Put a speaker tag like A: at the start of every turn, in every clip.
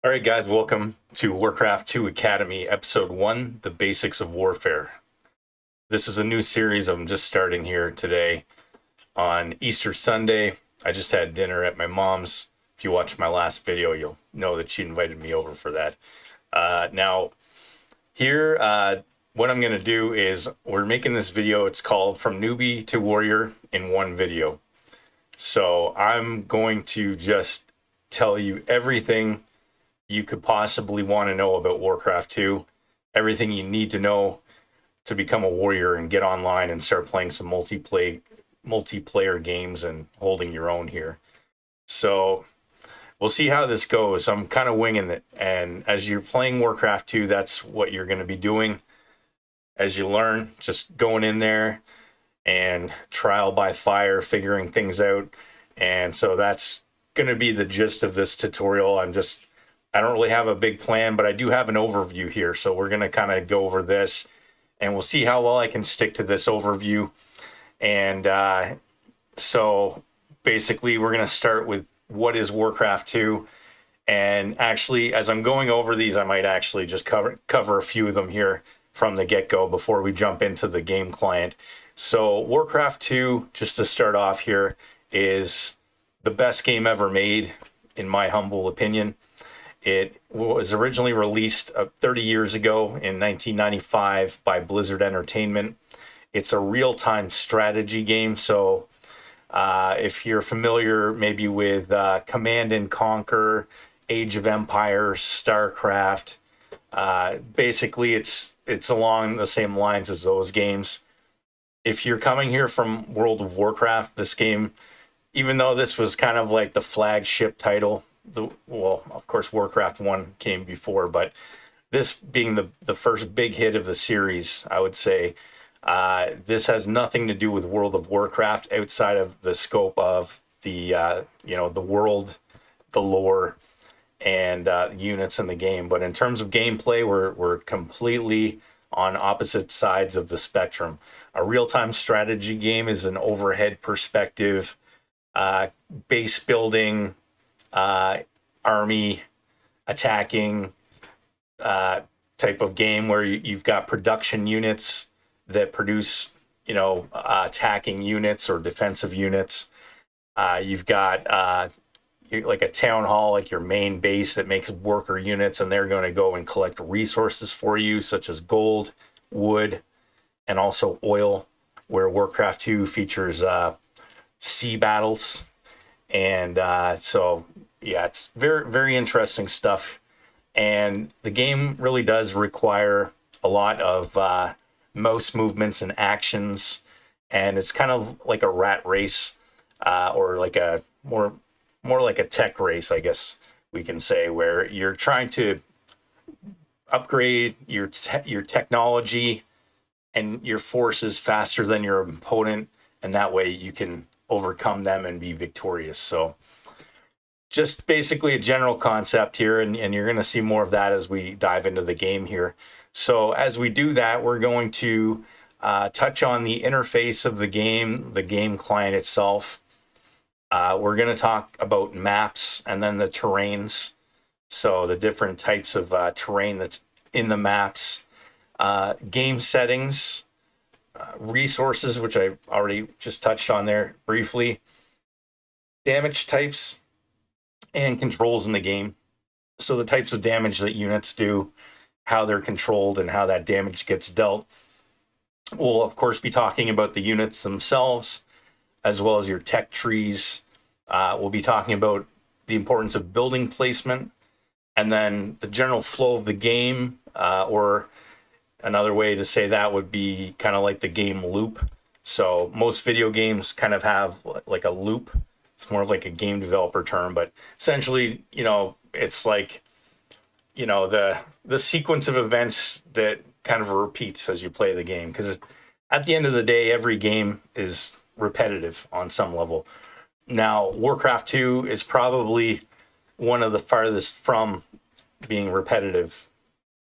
A: All right, guys, welcome to Warcraft 2 Academy, Episode 1, The Basics of Warfare. This is a new series I'm just starting here today on Easter Sunday. I just had dinner at my mom's. If you watched my last video, you'll know that she invited me over for that. Now, here, what I'm going to do is we're making this video. It's called From Newbie to Warrior in One Video. So I'm going to just tell you everything you could possibly want to know about Warcraft 2, everything you need to know to become a warrior and get online and start playing some multiplayer games and holding your own here. So we'll see how this goes. I'm kind of winging it. And as you're playing Warcraft 2, that's what you're going to be doing as you learn, just going in there and trial by fire, figuring things out. And so that's going to be the gist of this tutorial. I don't really have a big plan, but I do have an overview here. So we're going to kind of go over this and we'll see how well I can stick to this overview. And so basically we're going to start with what is Warcraft 2. And actually, as I'm going over these, I might actually just cover a few of them here from the get-go before we jump into the game client. So Warcraft 2, just to start off here, is the best game ever made, in my humble opinion. It was originally released 30 years ago in 1995 by Blizzard Entertainment. It's a real-time strategy game. So if you're familiar maybe with Command and Conquer, Age of Empires, StarCraft, basically it's along the same lines as those games. If you're coming here from World of Warcraft, this game, even though this was kind of like the flagship title, of course, Warcraft 1 came before, but this being the first big hit of the series, I would say this has nothing to do with World of Warcraft outside of the scope of the world, the lore, and units in the game. But in terms of gameplay, we're completely on opposite sides of the spectrum. A real-time strategy game is an overhead perspective, base building, army attacking type of game where you've got production units that produce, attacking units or defensive units. You've got like a town hall, like your main base that makes worker units, and they're going to go and collect resources for you, such as gold, wood, and also oil, where Warcraft 2 features sea battles. And so, yeah, it's very, very interesting stuff. And the game really does require a lot of mouse movements and actions. And it's kind of like a rat race, or like a more like a tech race, I guess we can say, where you're trying to upgrade your technology and your forces faster than your opponent, and that way you can overcome them and be victorious. So just basically a general concept here, and you're going to see more of that as we dive into the game here. So as we do that, we're going to touch on the interface of the game client itself. We're going to talk about maps and then the terrains, so the different types of terrain that's in the maps, game settings, resources, which I already just touched on there briefly, damage types, and controls in the game. So the types of damage that units do, how they're controlled, and how that damage gets dealt. We'll, of course, be talking about the units themselves, as well as your tech trees. We'll be talking about the importance of building placement, and then the general flow of the game, or another way to say that would be kind of like the game loop. So most video games kind of have like a loop. It's more of like a game developer term, but essentially, it's like, the sequence of events that kind of repeats as you play the game. Because at the end of the day, every game is repetitive on some level. Now, Warcraft 2 is probably one of the farthest from being repetitive,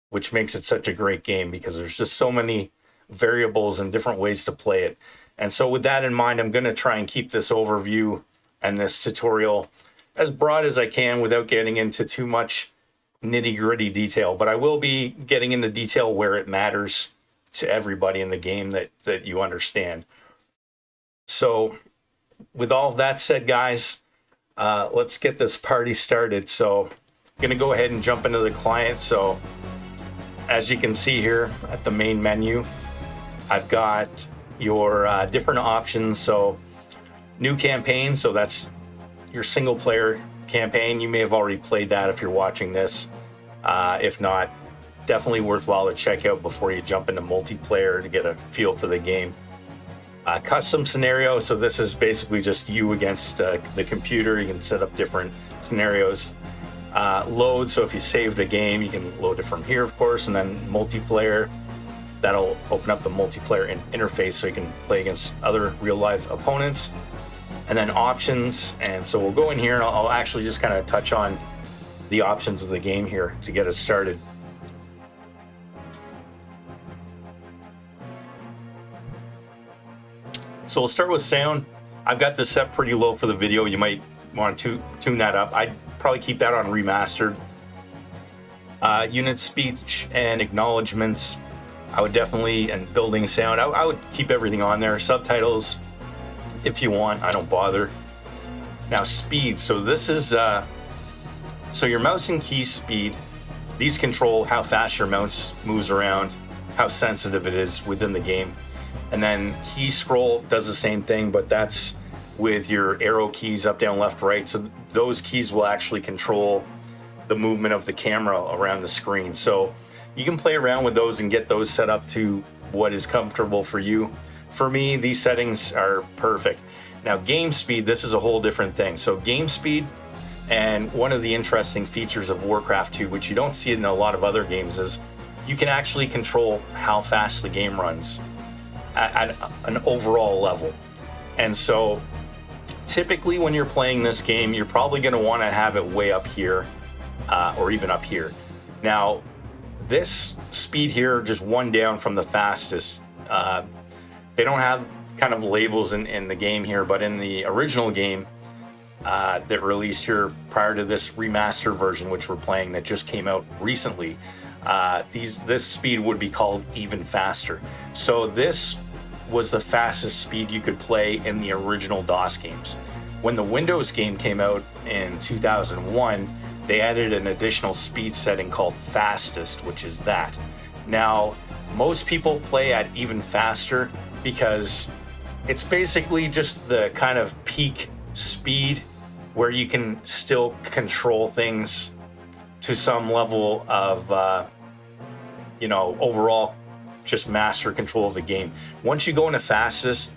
A: which makes it such a great game because there's just so many variables and different ways to play it. And so with that in mind, I'm going to try and keep this overview and this tutorial as broad as I can without getting into too much nitty gritty detail, but I will be getting into detail where it matters to everybody in the game that you understand. So with all of that said, guys, let's get this party started. So I'm going to go ahead and jump into the client. So as you can see here at the main menu, I've got your different options. So new campaign, so that's your single player campaign. You may have already played that if you're watching this. If not, definitely worthwhile to check out before you jump into multiplayer to get a feel for the game. Custom scenario, so this is basically just you against the computer. You can set up different scenarios. Load, so if you saved a game, you can load it from here, of course. And then multiplayer, that'll open up the multiplayer interface so you can play against other real life opponents. And then options, and so we'll go in here and I'll actually just kind of touch on the options of the game here to get us started. So we'll start with sound. I've got this set pretty low for the video. You might want to tune that up. I'd probably keep that on remastered. Unit speech and acknowledgements, I would definitely, and building sound, I would keep everything on there. Subtitles, if you want, I don't bother. Now speed, so this is, so your mouse and key speed, these control how fast your mouse moves around, how sensitive it is within the game. And then key scroll does the same thing, but that's with your arrow keys up, down, left, right. So those keys will actually control the movement of the camera around the screen. So you can play around with those and get those set up to what is comfortable for you. For me, these settings are perfect. Now, game speed, this is a whole different thing. So game speed, and one of the interesting features of Warcraft 2, which you don't see in a lot of other games, is you can actually control how fast the game runs at an overall level. And so typically when you're playing this game, you're probably going to want to have it way up here, or even up here. Now, this speed here, just one down from the fastest. They don't have kind of labels in the game here, but in the original game that released here prior to this remaster version, which we're playing, that just came out recently, this speed would be called even faster. So this was the fastest speed you could play in the original DOS games. When the Windows game came out in 2001, they added an additional speed setting called fastest, which is that. Now, most people play at even faster because it's basically just the kind of peak speed where you can still control things to some level of, overall just master control of the game. Once you go into fastest,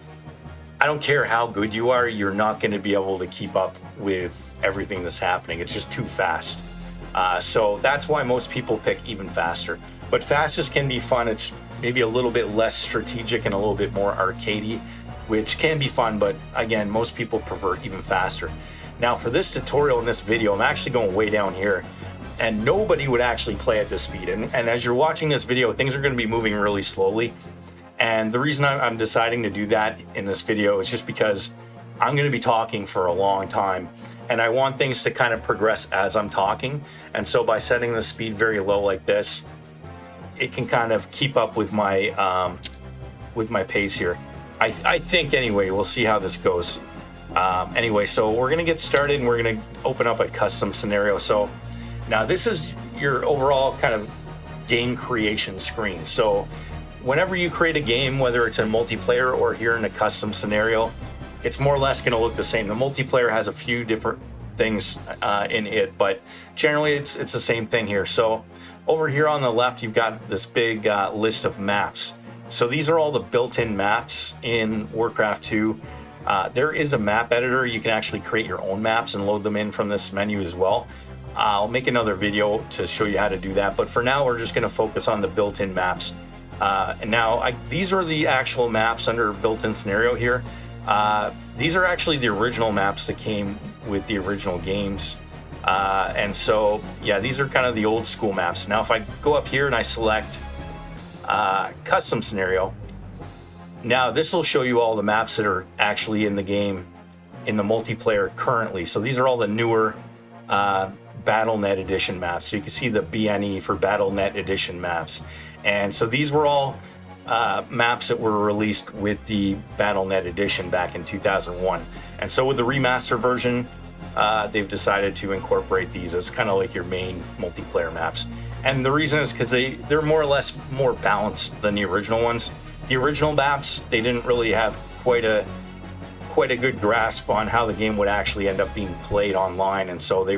A: I don't care how good you are, you're not going to be able to keep up with everything that's happening. It's just too fast. So that's why most people pick even faster. But fastest can be fun. It's maybe a little bit less strategic and a little bit more arcadey, which can be fun, but again, most people prefer even faster. Now for this tutorial in this video, I'm actually going way down here, and nobody would actually play at this speed. And as you're watching this video, things are going to be moving really slowly. And the reason I'm deciding to do that in this video is just because I'm going to be talking for a long time, and I want things to kind of progress as I'm talking. And so by setting the speed very low like this, it can kind of keep up with my pace here. I think anyway. We'll see how this goes. Anyway, so we're going to get started, and we're going to open up a custom scenario. So now this is your overall kind of game creation screen. So whenever you create a game, whether it's in multiplayer or here in a custom scenario, it's more or less going to look the same. The multiplayer has a few different things in it, but generally it's the same thing here. So over here on the left, you've got this big list of maps. So these are all the built-in maps in Warcraft 2. There is a map editor. You can actually create your own maps and load them in from this menu as well. I'll make another video to show you how to do that, but for now we're just going to focus on the built-in maps. And now these are the actual maps under built-in scenario here. These are actually the original maps that came with the original games. And so, yeah, these are kind of the old school maps. Now, if I go up here and I select custom scenario, now this will show you all the maps that are actually in the game in the multiplayer currently. So these are all the newer BattleNet Edition maps. So you can see the BNE for BattleNet Edition maps. And so these were all maps that were released with the BattleNet Edition back in 2001. And so with the remaster version, they've decided to incorporate these as kind of like your main multiplayer maps. And the reason is because they're more or less more balanced than the original ones. The original maps, they didn't really have quite a good grasp on how the game would actually end up being played online, and so they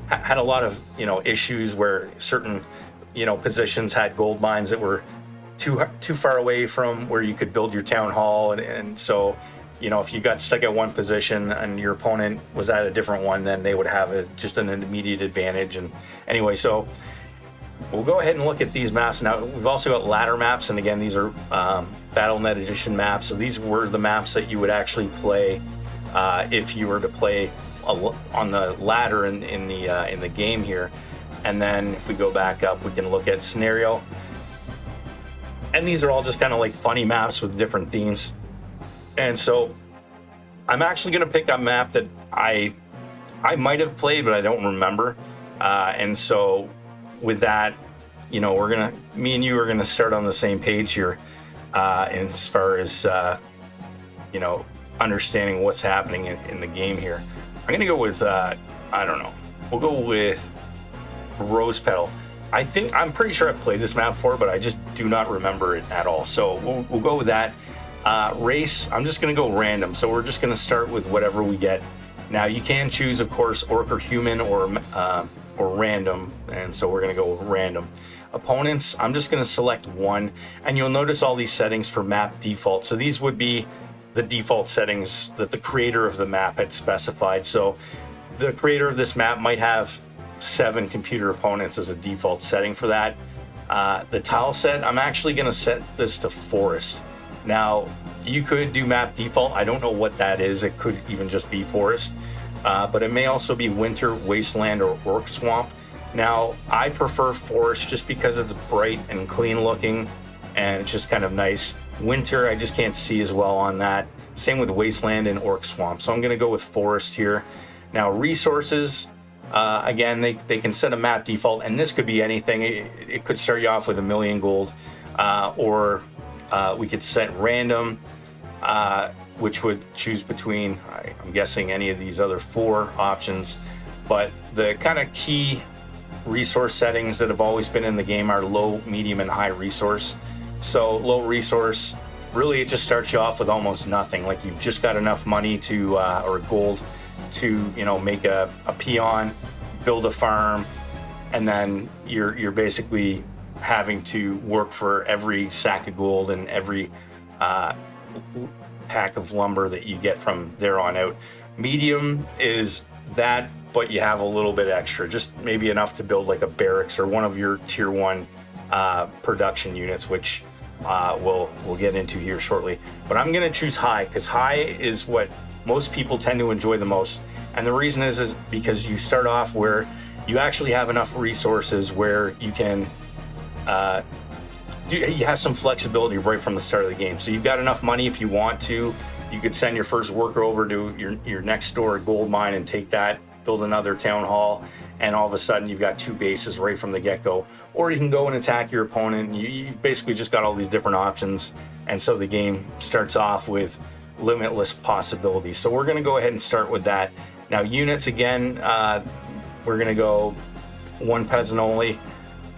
A: had a lot of issues where certain positions had gold mines that were too far away from where you could build your town hall, and so if you got stuck at one position and your opponent was at a different one, then they would have just an immediate advantage. And anyway, so we'll go ahead and look at these maps now. We've also got ladder maps, and again, these are BattleNet Edition maps. So these were the maps that you would actually play if you were to play on the ladder in the game here. And then if we go back up, we can look at scenario. And these are all just kind of like funny maps with different themes. And so I'm actually going to pick a map that I might have played, but I don't remember. And so with that, me and you are gonna start on the same page here, as far as understanding what's happening in the game here. I'm gonna go with I don't know. We'll go with Rose Petal. I'm pretty sure I've played this map before, but I just do not remember it at all. So we'll go with that. Race. I'm just gonna go random. So we're just gonna start with whatever we get. Now you can choose, of course, Orc or Human or random, and so we're going to go with random. Opponents, I'm just going to select one, and you'll notice all these settings for map default. So these would be the default settings that the creator of the map had specified. So the creator of this map might have 7 computer opponents as a default setting for that. The tile set, I'm actually going to set this to forest. Now, you could do map default. I don't know what that is. It could even just be forest. But it may also be winter, wasteland, or orc swamp. Now, I prefer forest just because it's bright and clean looking, and it's just kind of nice. Winter, I just can't see as well on that. Same with wasteland and orc swamp. So I'm going to go with forest here. Now, resources, again, they can set a map default, and this could be anything. It could start you off with 1,000,000 gold, or we could set random, which would choose between, I'm guessing, any of these other 4 options. But the kind of key resource settings that have always been in the game are low, medium, and high resource. So low resource, really it just starts you off with almost nothing. Like you've just got enough money to, or gold to, make a peon, build a farm, and then you're basically having to work for every sack of gold and every pack of lumber that you get from there on out. Medium is that, but you have a little bit extra, just maybe enough to build like a barracks or one of your tier 1 production units, which we'll get into here shortly. But I'm going to choose high because high is what most people tend to enjoy the most. And the reason is because you start off where you actually have enough resources where you can you have some flexibility right from the start of the game. So you've got enough money if you want to. You could send your first worker over to your next door gold mine and take that, build another town hall, and all of a sudden you've got 2 bases right from the get-go. Or you can go and attack your opponent. You've basically just got all these different options, and so the game starts off with limitless possibilities. So we're going to go ahead and start with that. Now units, again, we're going to go 1 peasant only.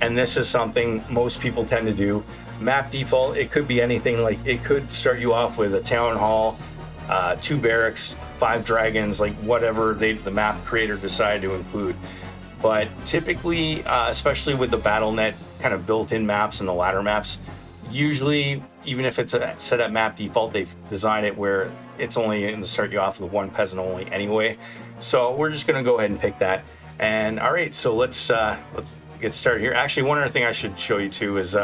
A: And this is something most people tend to do. Map default, it could be anything. Like it could start you off with a town hall, 2 barracks, 5 dragons, like whatever the map creator decided to include. But typically, especially with the BattleNet kind of built-in maps and the ladder maps, usually, even if it's set at map default, they've designed it where it's only going to start you off with 1 peasant only anyway. So we're just going to go ahead and pick that. And all right, so let's get started here. Actually, one other thing I should show you too is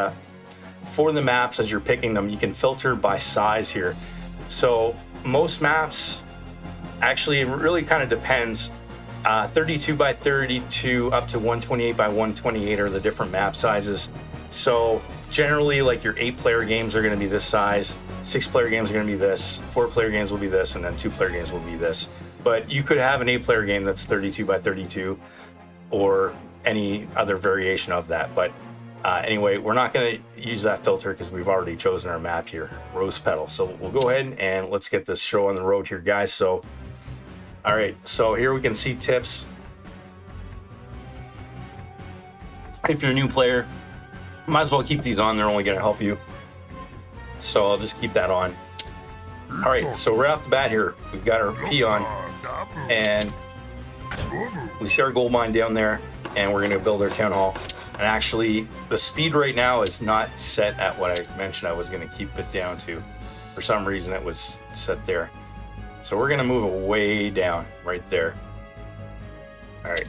A: for the maps, as you're picking them, you can filter by size here. So most maps, actually, it really kind of depends. 32 by 32 up to 128 by 128 are the different map sizes. So generally, like your 8-player games are going to be this size, 6-player games are going to be this, 4-player games will be this, and then 2-player games will be this. But you could have an 8-player game that's 32 by 32. or any other variation of that. But anyway, we're not going to use that filter because we've already chosen our map here, rose petal. So we'll go ahead and let's get this show on the road here, guys. So, all right, so here we can see tips. If you're a new player, might as well keep these on. They're only going to help you. So I'll just keep that on. All right, so right off the bat here, we've got our peon, and we see our gold mine down there, and we're going to build our town hall. And actually, the speed right now is not set at what I mentioned I was going to keep it down to. For some reason, it was set there. So we're going to move it way down right there. All right.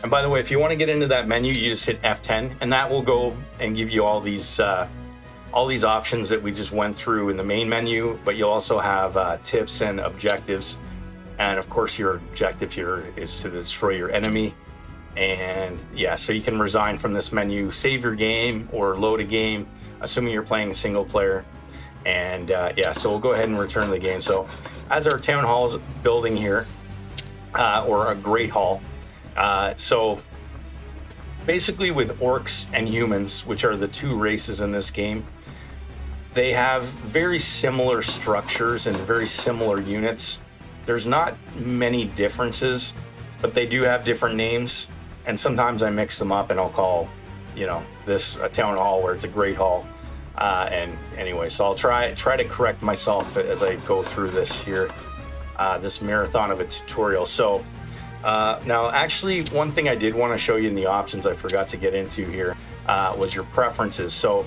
A: And by the way, if you want to get into that menu, you just hit F10, and that will go and give you all these options that we just went through in the main menu. But you'll also have tips and objectives. And of course, your objective here is to destroy your enemy. And yeah, so you can resign from this menu, save your game, or load a game, assuming you're playing single player. And yeah, so we'll go ahead and return the game. So as our town hall is building here, or a great hall. So basically with orcs and humans, which are the two races in this game, they have very similar structures and very similar units. There's not many differences, but they do have different names. And sometimes I mix them up and I'll call, you know, this a town hall where it's a great hall. And anyway, so I'll try to correct myself as I go through this here, this marathon of a tutorial. So now actually one thing I did want to show you in the options I forgot to get into here was your preferences. So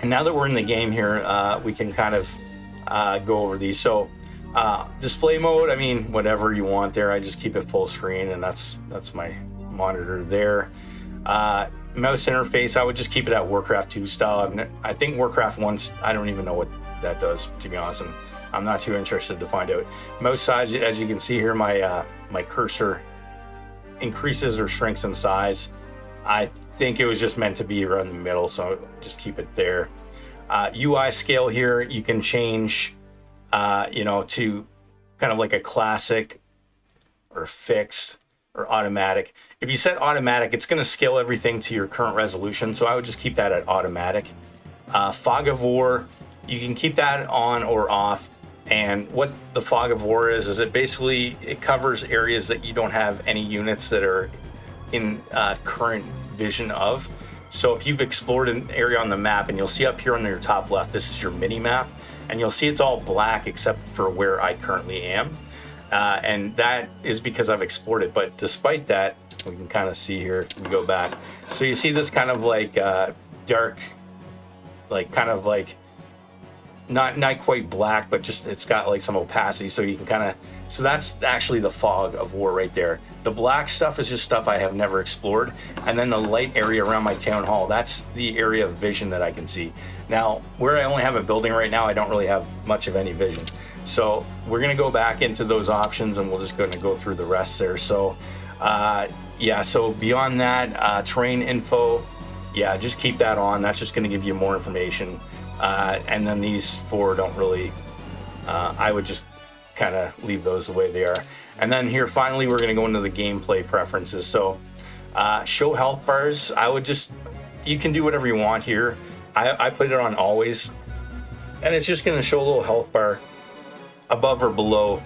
A: now that we're in the game here, we can kind of go over these. So display mode, I mean, whatever you want there. I just keep it full screen, and that's my monitor there. Mouse interface, I would just keep it at Warcraft 2 style. I think Warcraft 1, I don't even know what that does, to be honest. I'm not too interested to find out. Mouse size, as you can see here, my cursor increases or shrinks in size. I think it was just meant to be around the middle, so just keep it there. UI scale here, you can change, you know, to kind of like a classic or fixed or automatic. If you set automatic, it's going to scale everything to your current resolution, so I would just keep that at automatic. Fog of War, you can keep that on or off. And what the Fog of War is it basically, it covers areas that you don't have any units that are in current vision of. So if you've explored an area on the map, and you'll see up here on your top left, this is your mini map, and you'll see it's all black except for where I currently am. And that is because I've explored it. But despite that, we can kind of see here, if we go back. So you see this kind of like dark, like kind of like, not quite black, but just it's got like some opacity, so you can kind of, so that's actually the Fog of War right there. The black stuff is just stuff I have never explored, and then the light area around my town hall, that's the area of vision that I can see. Now, where I only have a building right now, I don't really have much of any vision. So we're going to go back into those options, and we're just going to go through the rest there. So yeah, so beyond that, terrain info, yeah, just keep that on. That's just going to give you more information. And then these four don't really, I would just kind of leave those the way they are. And then here, finally, we're going to go into the gameplay preferences. So show health bars, I would just, you can do whatever you want here. I put it on always, and it's just going to show a little health bar above or below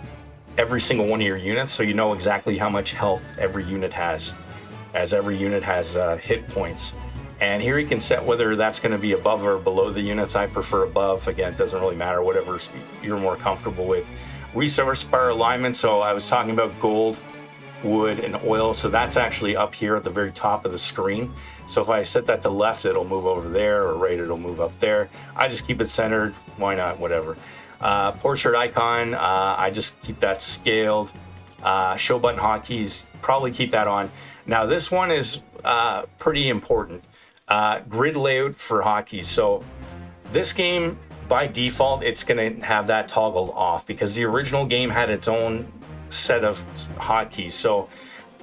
A: every single one of your units, so you know exactly how much health every unit has, as every unit has hit points. And here you can set whether that's going to be above or below the units. I prefer above. Again, it doesn't really matter, whatever you're more comfortable with. Resource bar alignment, so I was talking about gold, wood, and oil, so that's actually up here at the very top of the screen. So if I set that to left, it'll move over there, or right, it'll move up there. I just keep it centered, why not, whatever. Portrait icon, I just keep that scaled. Show button hotkeys, probably keep that on. Now this one is pretty important. Grid layout for hotkeys. So this game, by default, it's going to have that toggled off because the original game had its own set of hotkeys. So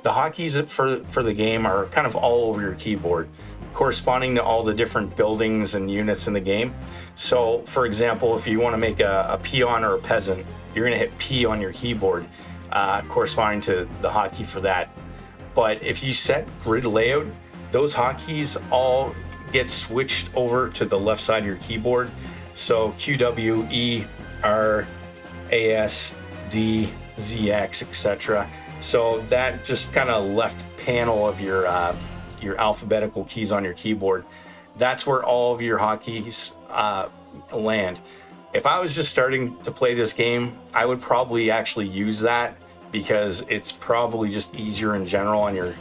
A: the hotkeys for the game are kind of all over your keyboard, corresponding to all the different buildings and units in the game. So for example, if you want to make a peon or a peasant, you're going to hit P on your keyboard, corresponding to the hotkey for that. But if you set grid layout, those hotkeys all get switched over to the left side of your keyboard. So Q, W, E, R, A, S, D, Z, X, etc. So that just kind of left panel of your alphabetical keys on your keyboard, that's where all of your hotkeys land. If I was just starting to play this game, I would probably actually use that, because it's probably just easier in general on your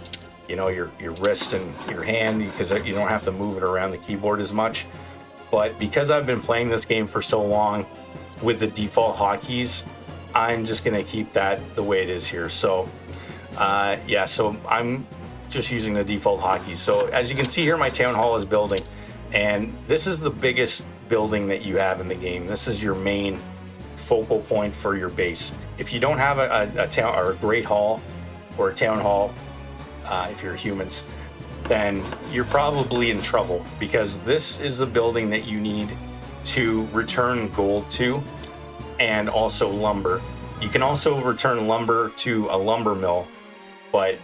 A: wrist and your hand, because you don't have to move it around the keyboard as much. But because I've been playing this game for so long with the default hotkeys, I'm just going to keep that the way it is here. So yeah, so I'm just using the default hotkeys. So as you can see here, my town hall is building, and this is the biggest building that you have in the game. This is your main focal point for your base. If you don't have a town or a great hall or a town hall, if you're humans, then you're probably in trouble, because this is the building that you need to return gold to, and also lumber. You can also return lumber to a lumber mill, but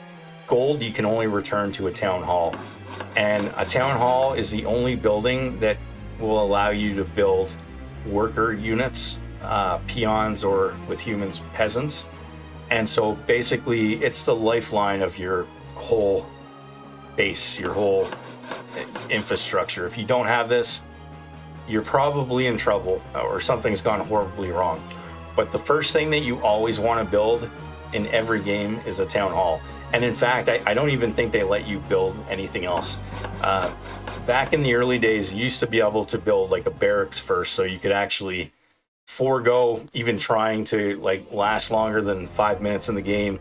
A: gold you can only return to a town hall. And a town hall is the only building that will allow you to build worker units, peons, or with humans, peasants. And so basically it's the lifeline of your whole base, your whole infrastructure. If you don't have this, you're probably in trouble, or something's gone horribly wrong. But the first thing that you always want to build in every game is a town hall. And in fact, I don't even think they let you build anything else. Back in the early days, you used to be able to build like a barracks first, so you could actually forego even trying to like last longer than 5 minutes in the game,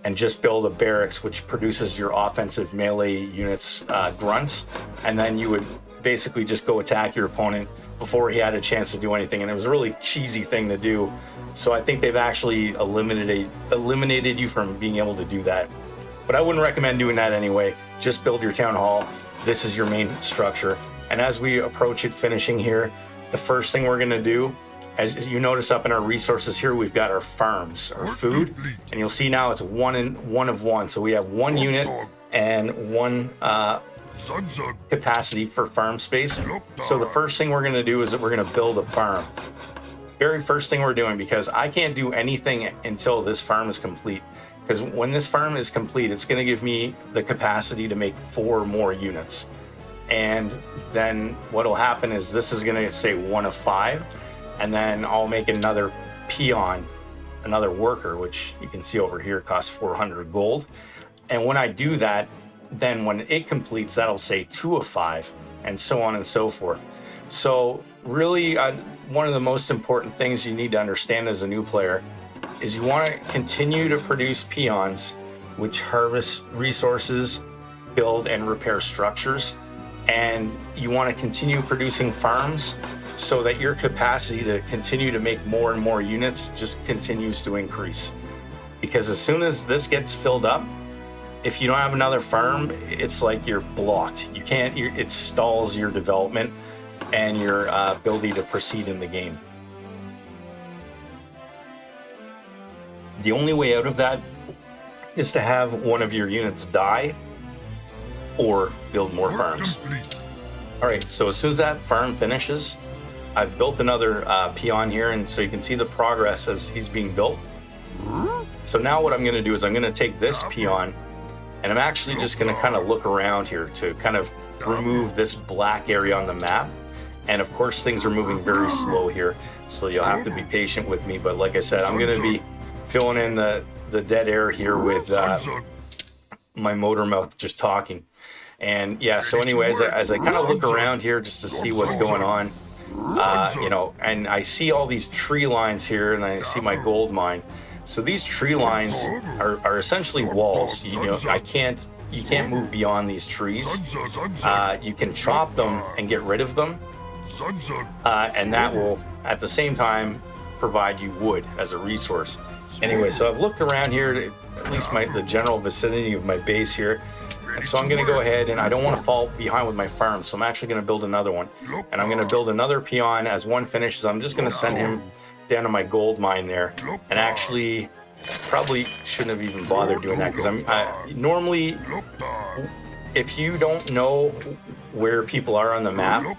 A: and just build a barracks which produces your offensive melee units, grunts, and then you would basically just go attack your opponent before he had a chance to do anything. And it was a really cheesy thing to do. So I think they've actually eliminated you from being able to do that. But I wouldn't recommend doing that anyway. Just build your town hall. This is your main structure. And as we approach it finishing here, the first thing we're gonna do, as you notice up in our resources here, we've got our farms, our food, and you'll see now it's one of one. So we have one unit and one capacity for farm space. So the first thing we're going to do is that we're going to build a farm. Very first thing we're doing, because I can't do anything until this farm is complete. Because when this farm is complete, it's going to give me the capacity to make 4 more units. And then what'll happen is this is going to say 1 of 5, and then I'll make another peon, another worker, which you can see over here costs 400 gold. And when I do that, then when it completes, that'll say 2 of 5, and so on and so forth. So really, one of the most important things you need to understand as a new player is you want to continue to produce peons, which harvest resources, build and repair structures, and you want to continue producing farms so that your capacity to continue to make more and more units just continues to increase. Because as soon as this gets filled up, if you don't have another farm, it's like you're blocked. You can't, it stalls your development and your ability to proceed in the game. The only way out of that is to have one of your units die or build more farms. All right, so as soon as that farm finishes, I've built another peon here, and so you can see the progress as he's being built. So now what I'm going to do is I'm going to take this peon, and I'm actually just going to kind of look around here to kind of remove this black area on the map. And of course, things are moving very slow here, so you'll have to be patient with me. But like I said, I'm going to be filling in the dead air here with my motor mouth just talking. And yeah, so anyways, as I kind of look around here just to see what's going on, you know, and I see all these tree lines here, and I see my gold mine. So these tree lines are essentially walls. You know, you can't move beyond these trees. You can chop them and get rid of them, and that will at the same time provide you wood as a resource. Anyway, so I've looked around here, at least the general vicinity of my base here. And so I'm going to go ahead, and I don't want to fall behind with my farm, so I'm actually going to build another one. And I'm going to build another peon. As one finishes, I'm just going to send him down to my gold mine there and actually probably shouldn't have even bothered doing that, because normally, if you don't know where people are on the map,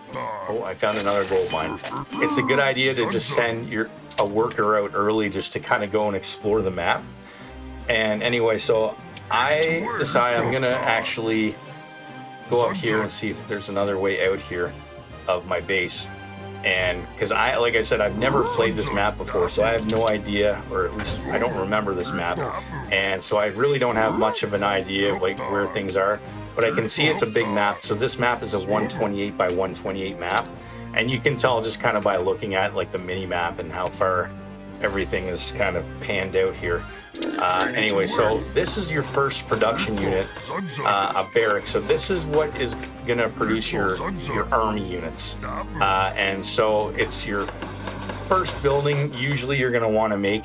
A: oh, I found another gold mine. It's a good idea to just send a worker out early just to kind of go and explore the map. And anyway, so I decide I'm gonna actually go up here and see if there's another way out here of my base. And because like I said, I've never played this map before, so I have no idea, or at least I don't remember this map, and so I really don't have much of an idea of like where things are. But I can see it's a big map. So this map is a 128 by 128 map, and you can tell just kind of by looking at like the mini map and how far everything is kind of panned out here. Anyway, so this is your first production unit, a barracks. So this is what is going to produce your army units. And so it's your first building. Usually you're going to want to make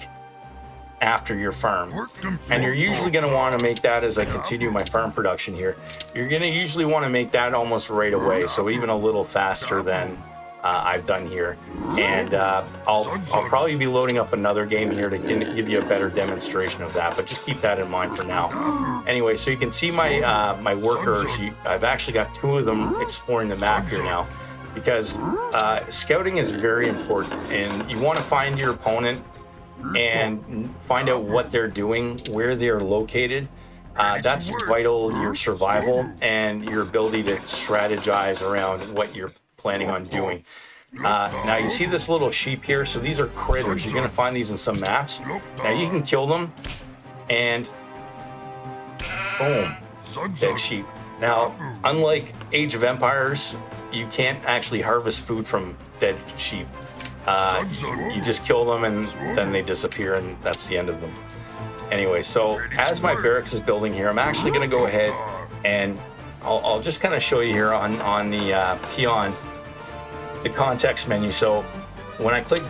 A: after your farm. And you're usually going to want to make that, as I continue my farm production here, you're going to usually want to make that almost right away. So even a little faster than I've done here. And I'll probably be loading up another game here to give you a better demonstration of that, but just keep that in mind for now. Anyway, so you can see my my workers. I've actually got 2 of them exploring the map here now, because scouting is very important, and you want to find your opponent and find out what they're doing, where they're located. That's vital to your survival and your ability to strategize around what you're planning on doing. Now you see this little sheep here, so these are critters. You're going to find these in some maps. Now you can kill them and boom, dead sheep. Now, unlike Age of Empires, you can't actually harvest food from dead sheep. You just kill them and then they disappear, and that's the end of them. Anyway, so as my barracks is building here, I'm actually going to go ahead and I'll just kind of show you here on the Peon, the context menu. So when I click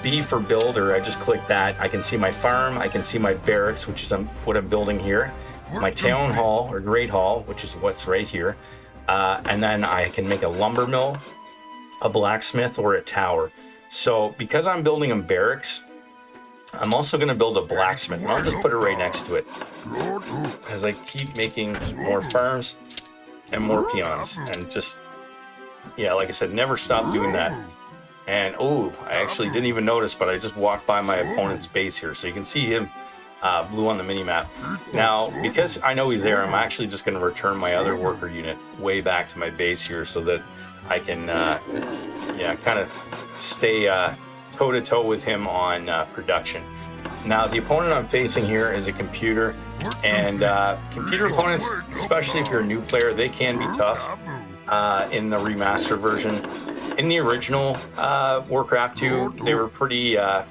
A: B for build, or I just click that, I can see my farm, I can see my barracks, which is what I'm building here, my town hall or great hall, which is what's right here, and then I can make a lumber mill, a blacksmith, or a tower. So because I'm building a barracks, I'm also going to build a blacksmith, and I'll just put it right next to it as I keep making more farms and more peons, and just, yeah, like I said, never stop doing that. And oh, I actually didn't even notice, but I just walked by my opponent's base here, so you can see him blue on the mini map. Now, because I know he's there, I'm actually just going to return my other worker unit way back to my base here, so that I can yeah, kind of stay toe-to-toe with him on production. Now, the opponent I'm facing here is a computer, and computer opponents, especially if you're a new player, they can be tough in the remaster version. In the original Warcraft 2, they were pretty, I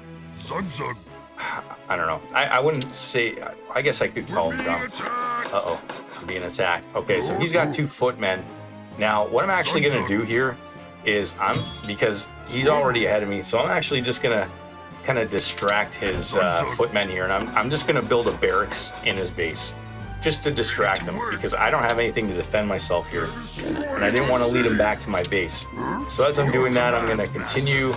A: don't know, I wouldn't say, I guess I could call them dumb. Uh-oh, I'm being attacked. Okay, so he's got 2 footmen. Now, what I'm actually going to do here is because he's already ahead of me, so I'm actually just going to kind of distract his footmen here, and I'm just going to build a barracks in his base just to distract him, because I don't have anything to defend myself here, and I didn't want to lead him back to my base. So as I'm doing that, I'm going to continue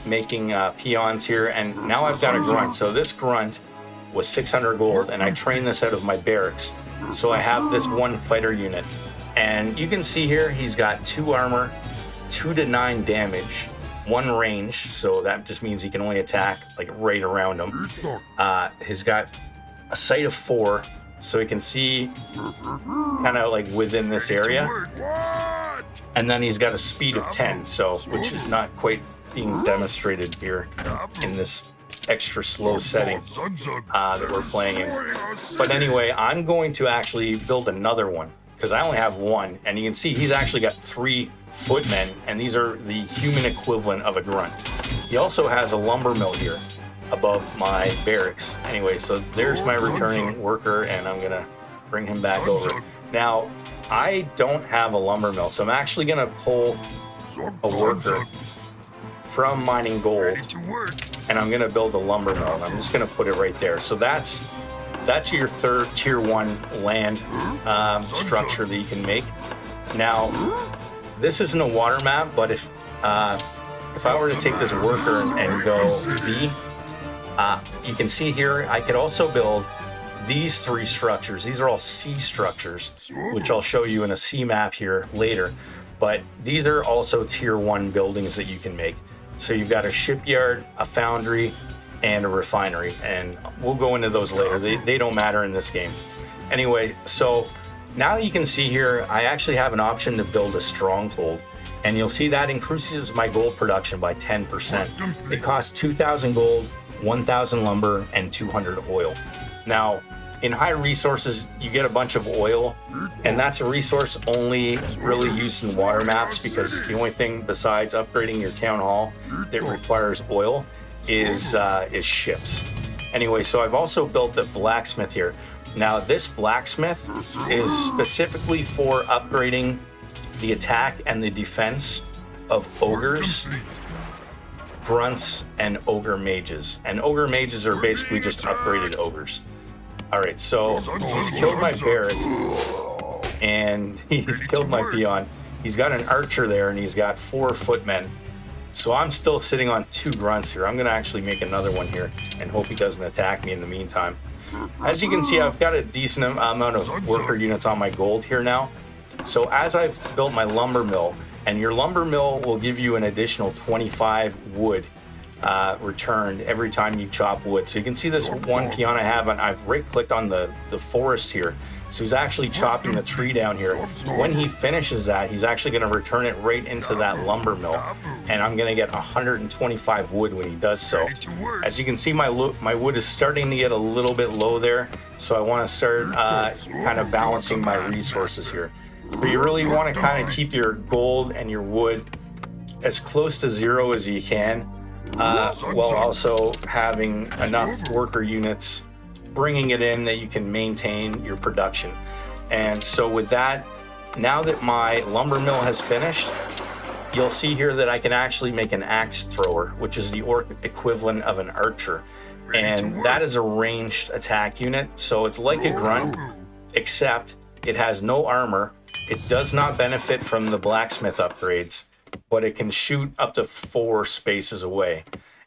A: making peons here, and now I've got a grunt. So this grunt was 600 gold, and I trained this out of my barracks. So I have this 1 fighter unit, and you can see here he's got 2 armor, 2 to 9 damage, 1 range, so that just means he can only attack like right around him. He's got a sight of 4, so he can see kind of like within this area, and then he's got a speed of 10, so which is not quite being demonstrated here in this extra slow setting that we're playing in. But anyway, I'm going to actually build another one, because I only have 1, and you can see he's actually got 3 footmen, and these are the human equivalent of a grunt. He also has a lumber mill here above my barracks. Anyway, so there's my returning worker, and I'm gonna bring him back over. Now, I don't have a lumber mill, so I'm actually gonna pull a worker from mining gold, and I'm gonna build a lumber mill, and I'm just gonna put it right there. So that's your 3rd tier 1 land structure that you can make. Now, this isn't a water map, but if I were to take this worker and go V, You can see here, I could also build these 3 structures. These are all C structures, which I'll show you in a C map here later. But these are also tier 1 buildings that you can make. So you've got a shipyard, a foundry, and a refinery. And we'll go into those later. They don't matter in this game. Anyway, so now you can see here, I actually have an option to build a stronghold. And you'll see that increases my gold production by 10%. It costs 2,000 gold, 1,000 lumber, and 200 oil. Now, in high resources, you get a bunch of oil, and that's a resource only really used in water maps, because the only thing besides upgrading your town hall that requires oil is ships. Anyway, so I've also built a blacksmith here. Now, this blacksmith is specifically for upgrading the attack and the defense of ogres, grunts, and ogre mages. And ogre mages are basically just upgraded ogres. All right, so he's killed my barracks and he's killed my peon. He's got an archer there and he's got 4 footmen. So I'm still sitting on 2 grunts here. I'm gonna actually make another one here and hope he doesn't attack me in the meantime. As you can see, I've got a decent amount of worker units on my gold here now. So as I've built my lumber mill, and your lumber mill will give you an additional 25 wood returned every time you chop wood. So you can see this one peon I have, and I've right-clicked on the forest here. So he's actually chopping the tree down here. When he finishes that, he's actually going to return it right into that lumber mill. And I'm going to get 125 wood when he does so. As you can see, my wood is starting to get a little bit low there. So I want to start kind of balancing my resources here. So you really want to kind of keep your gold and your wood as close to 0 as you can, while also having enough worker units bringing it in that you can maintain your production. And so with that, now that my lumber mill has finished, you'll see here that I can actually make an axe thrower, which is the orc equivalent of an archer. And that is a ranged attack unit. So it's like a grunt, except it has no armor. It does not benefit from the blacksmith upgrades, but it can shoot up to 4 spaces away.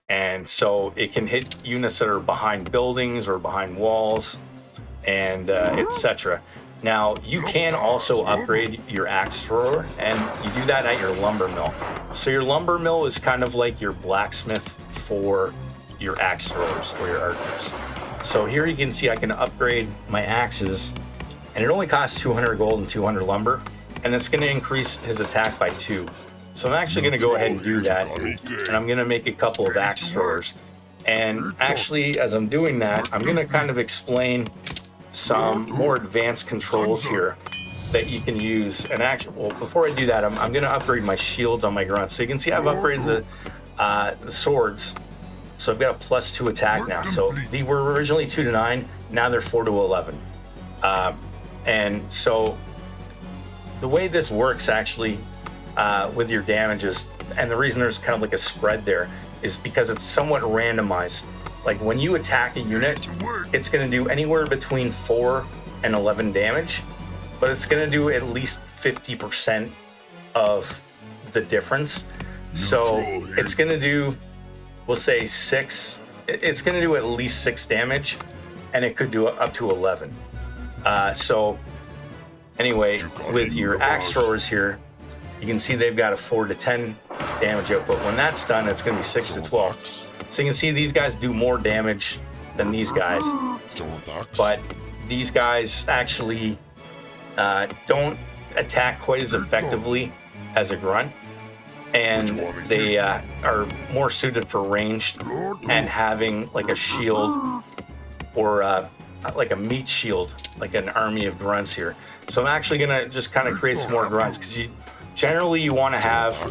A: And so it can hit units that are behind buildings or behind walls, and etc. Now, you can also upgrade your axe thrower, and you do that at your lumber mill. So your lumber mill is kind of like your blacksmith for your axe throwers or your archers. So here you can see I can upgrade my axes, and it only costs 200 gold and 200 lumber, and it's going to increase his attack by 2. So I'm actually going to go ahead and do that, and I'm going to make a couple of axe throwers. And actually, as I'm doing that, I'm going to kind of explain some more advanced controls here that you can use. And actually, well, before I do that, I'm going to upgrade my shields on my grunts. So you can see I've upgraded the swords. So I've got a +2 attack now. So they were originally 2 to 9, now they're 4 to 11. And so the way this works actually with your damages, and the reason there's kind of like a spread there, is because it's somewhat randomized. Like when you attack a unit, it's going to do anywhere between 4 and 11 damage, but it's going to do at least 50% of the difference. So it's going to do, we'll say 6, it's going to do at least 6 damage, and it could do up to 11. So anyway, with your axe throwers here, you can see they've got a 4 to 10 damage output. When that's done, it's going to be 6 to 12. So you can see these guys do more damage than these guys, but these guys actually don't attack quite as effectively as a grunt, and they are more suited for ranged and having like a shield or like a meat shield, like an army of grunts here. So I'm actually going to just kind of create some more grunts, because generally you want to have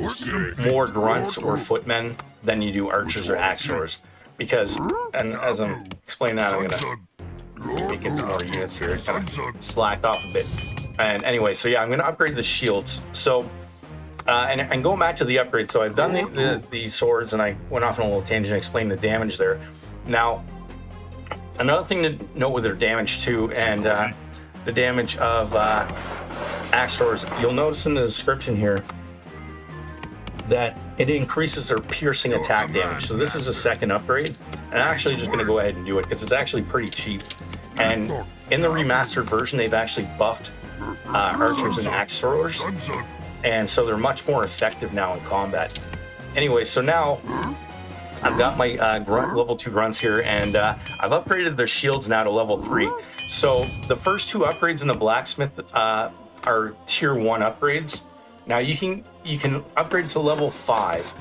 A: more grunts or footmen than you do archers or axe throwers, because, and as I'm explaining that, I'm gonna make it some more units here. It kind of slacked off a bit. And anyway, so yeah, I'm gonna upgrade the shields. So and going back to the upgrade, so I've done the swords, and I went off on a little tangent and explained the damage there. Now, another thing to note with their damage too, and the damage of axe throwers, you'll notice in the description here that it increases their piercing attack damage. So this is a second upgrade. And I'm actually just going to go ahead and do it because it's actually pretty cheap. And in the remastered version, they've actually buffed archers and axe throwers. And so they're much more effective now in combat. Anyway, so now I've got my grunt, level 2 grunts here, and I've upgraded their shields now to level 3. So the first 2 upgrades in the blacksmith are tier 1 upgrades. Now you can upgrade to level 5.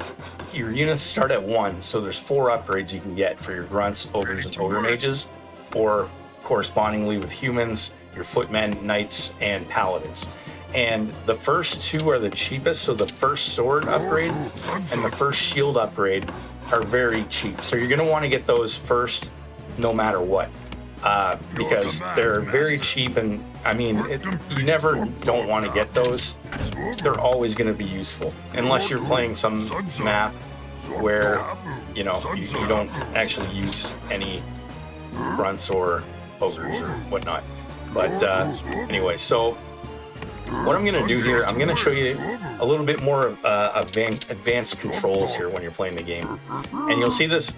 A: Your units start at 1, so there's 4 upgrades you can get for your grunts, ogres, and ogre mages, or correspondingly with humans, your footmen, knights, and paladins. And the first 2 are the cheapest, so the first sword upgrade and the first shield upgrade are very cheap. So you're going to want to get those first no matter what, because they're very cheap, and I mean, you never don't want to get those. They're always going to be useful, unless you're playing some map where, you know, you don't actually use any grunts or ogres or whatnot. But anyway, so what I'm going to do here, I'm going to show you a little bit more advanced controls here when you're playing the game. And you'll see this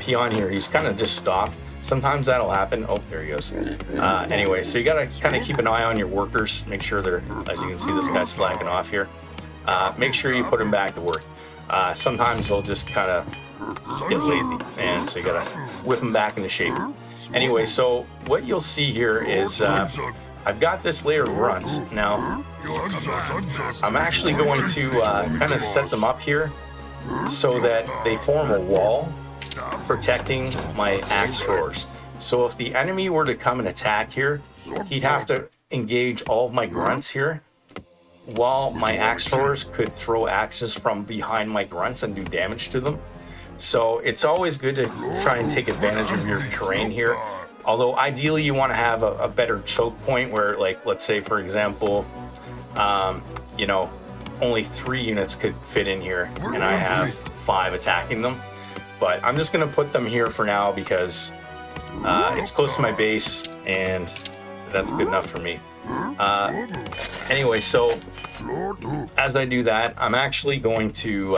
A: peon here, he's kind of just stopped. Sometimes that'll happen. Oh, there he goes. Anyway, so you got to kind of keep an eye on your workers. Make sure they're, as you can see, this guy's slacking off here. Make sure you put them back to work. Sometimes they'll just kind of get lazy, and so you got to whip them back into shape. Anyway, so what you'll see here is I've got this layer of grunts. Now, I'm actually going to kind of set them up here so that they form a wall protecting my axe throwers. So if the enemy were to come and attack here, he'd have to engage all of my grunts here, while my axe throwers could throw axes from behind my grunts and do damage to them. So it's always good to try and take advantage of your terrain here. Although ideally you want to have a better choke point where, like, let's say for example, you know, only 3 units could fit in here and I have 5 attacking them. But I'm just going to put them here for now because it's close to my base and that's good enough for me. Anyway, so as I do that, I'm actually going to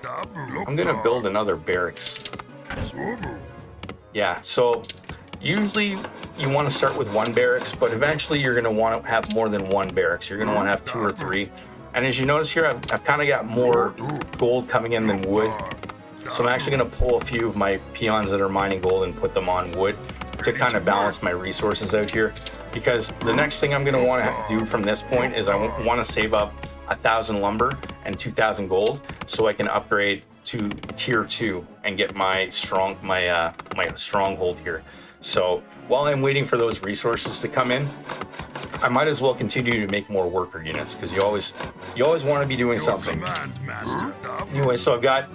A: I'm going to build another barracks. Yeah, so usually you want to start with 1 barracks, but eventually you're going to want to have more than 1 barracks. You're going to want to have 2 or 3. And as you notice here, I've kind of got more gold coming in than wood. So I'm actually going to pull a few of my peons that are mining gold and put them on wood to kind of balance my resources out here. Because the next thing I'm going to want to do from this point is I want to save up 1,000 lumber and 2,000 gold so I can upgrade to tier 2 and get my stronghold here. So while I'm waiting for those resources to come in, I might as well continue to make more worker units because you always want to be doing something. Anyway, so I've got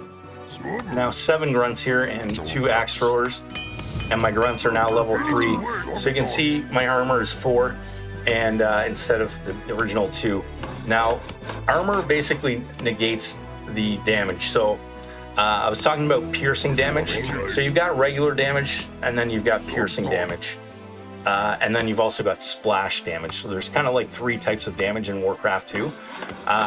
A: now 7 grunts here and 2 axe throwers, and my grunts are now level 3. So you can see my armor is 4, and instead of the original 2. Now, armor basically negates the damage. So I was talking about piercing damage. So you've got regular damage, and then you've got piercing damage. And then you've also got splash damage. So there's kind of like 3 types of damage in Warcraft 2.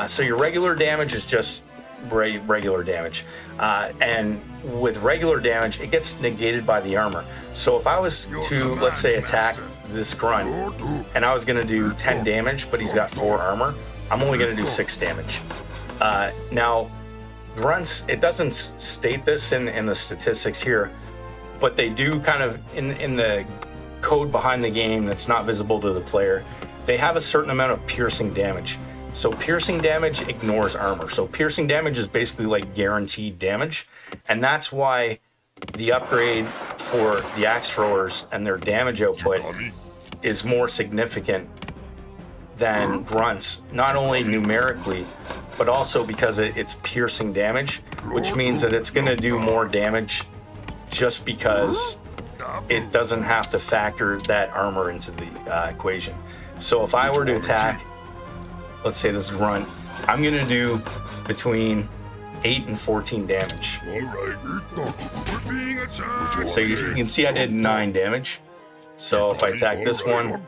A: So your regular damage is just regular damage. And with regular damage, it gets negated by the armor. So if I was to, let's say, attack this grunt, and I was going to do 10 damage, but he's got 4 armor, I'm only going to do 6 damage. Now, grunts, it doesn't state this in the statistics here, but they do kind of, in the code behind the game that's not visible to the player, they have a certain amount of piercing damage. So piercing damage ignores armor. So piercing damage is basically like guaranteed damage. And that's why the upgrade for the axe throwers and their damage output is more significant than grunts, not only numerically, but also because it's piercing damage, which means that it's going to do more damage just because it doesn't have to factor that armor into the equation. So if I were to attack, let's say this grunt, I'm going to do between 8 and 14 damage. So you can see I did 9 damage. So if I attack this one,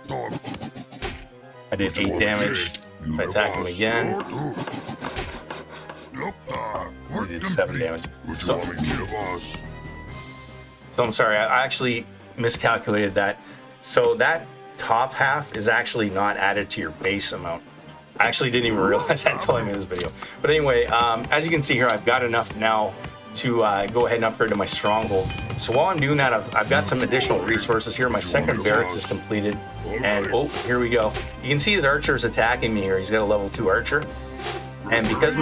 A: I did 8 damage. If I attack him again, We did 7 damage. So I'm sorry, I actually miscalculated that. So that top half is actually not added to your base amount. I actually didn't even realize that until I made this video. But anyway, as you can see here, I've got enough now to go ahead and upgrade to my Stronghold. So while I'm doing that, I've got some additional resources here. My second barracks is completed, and oh, here we go. You can see his archer's attacking me here. He's got a level 2 archer, and because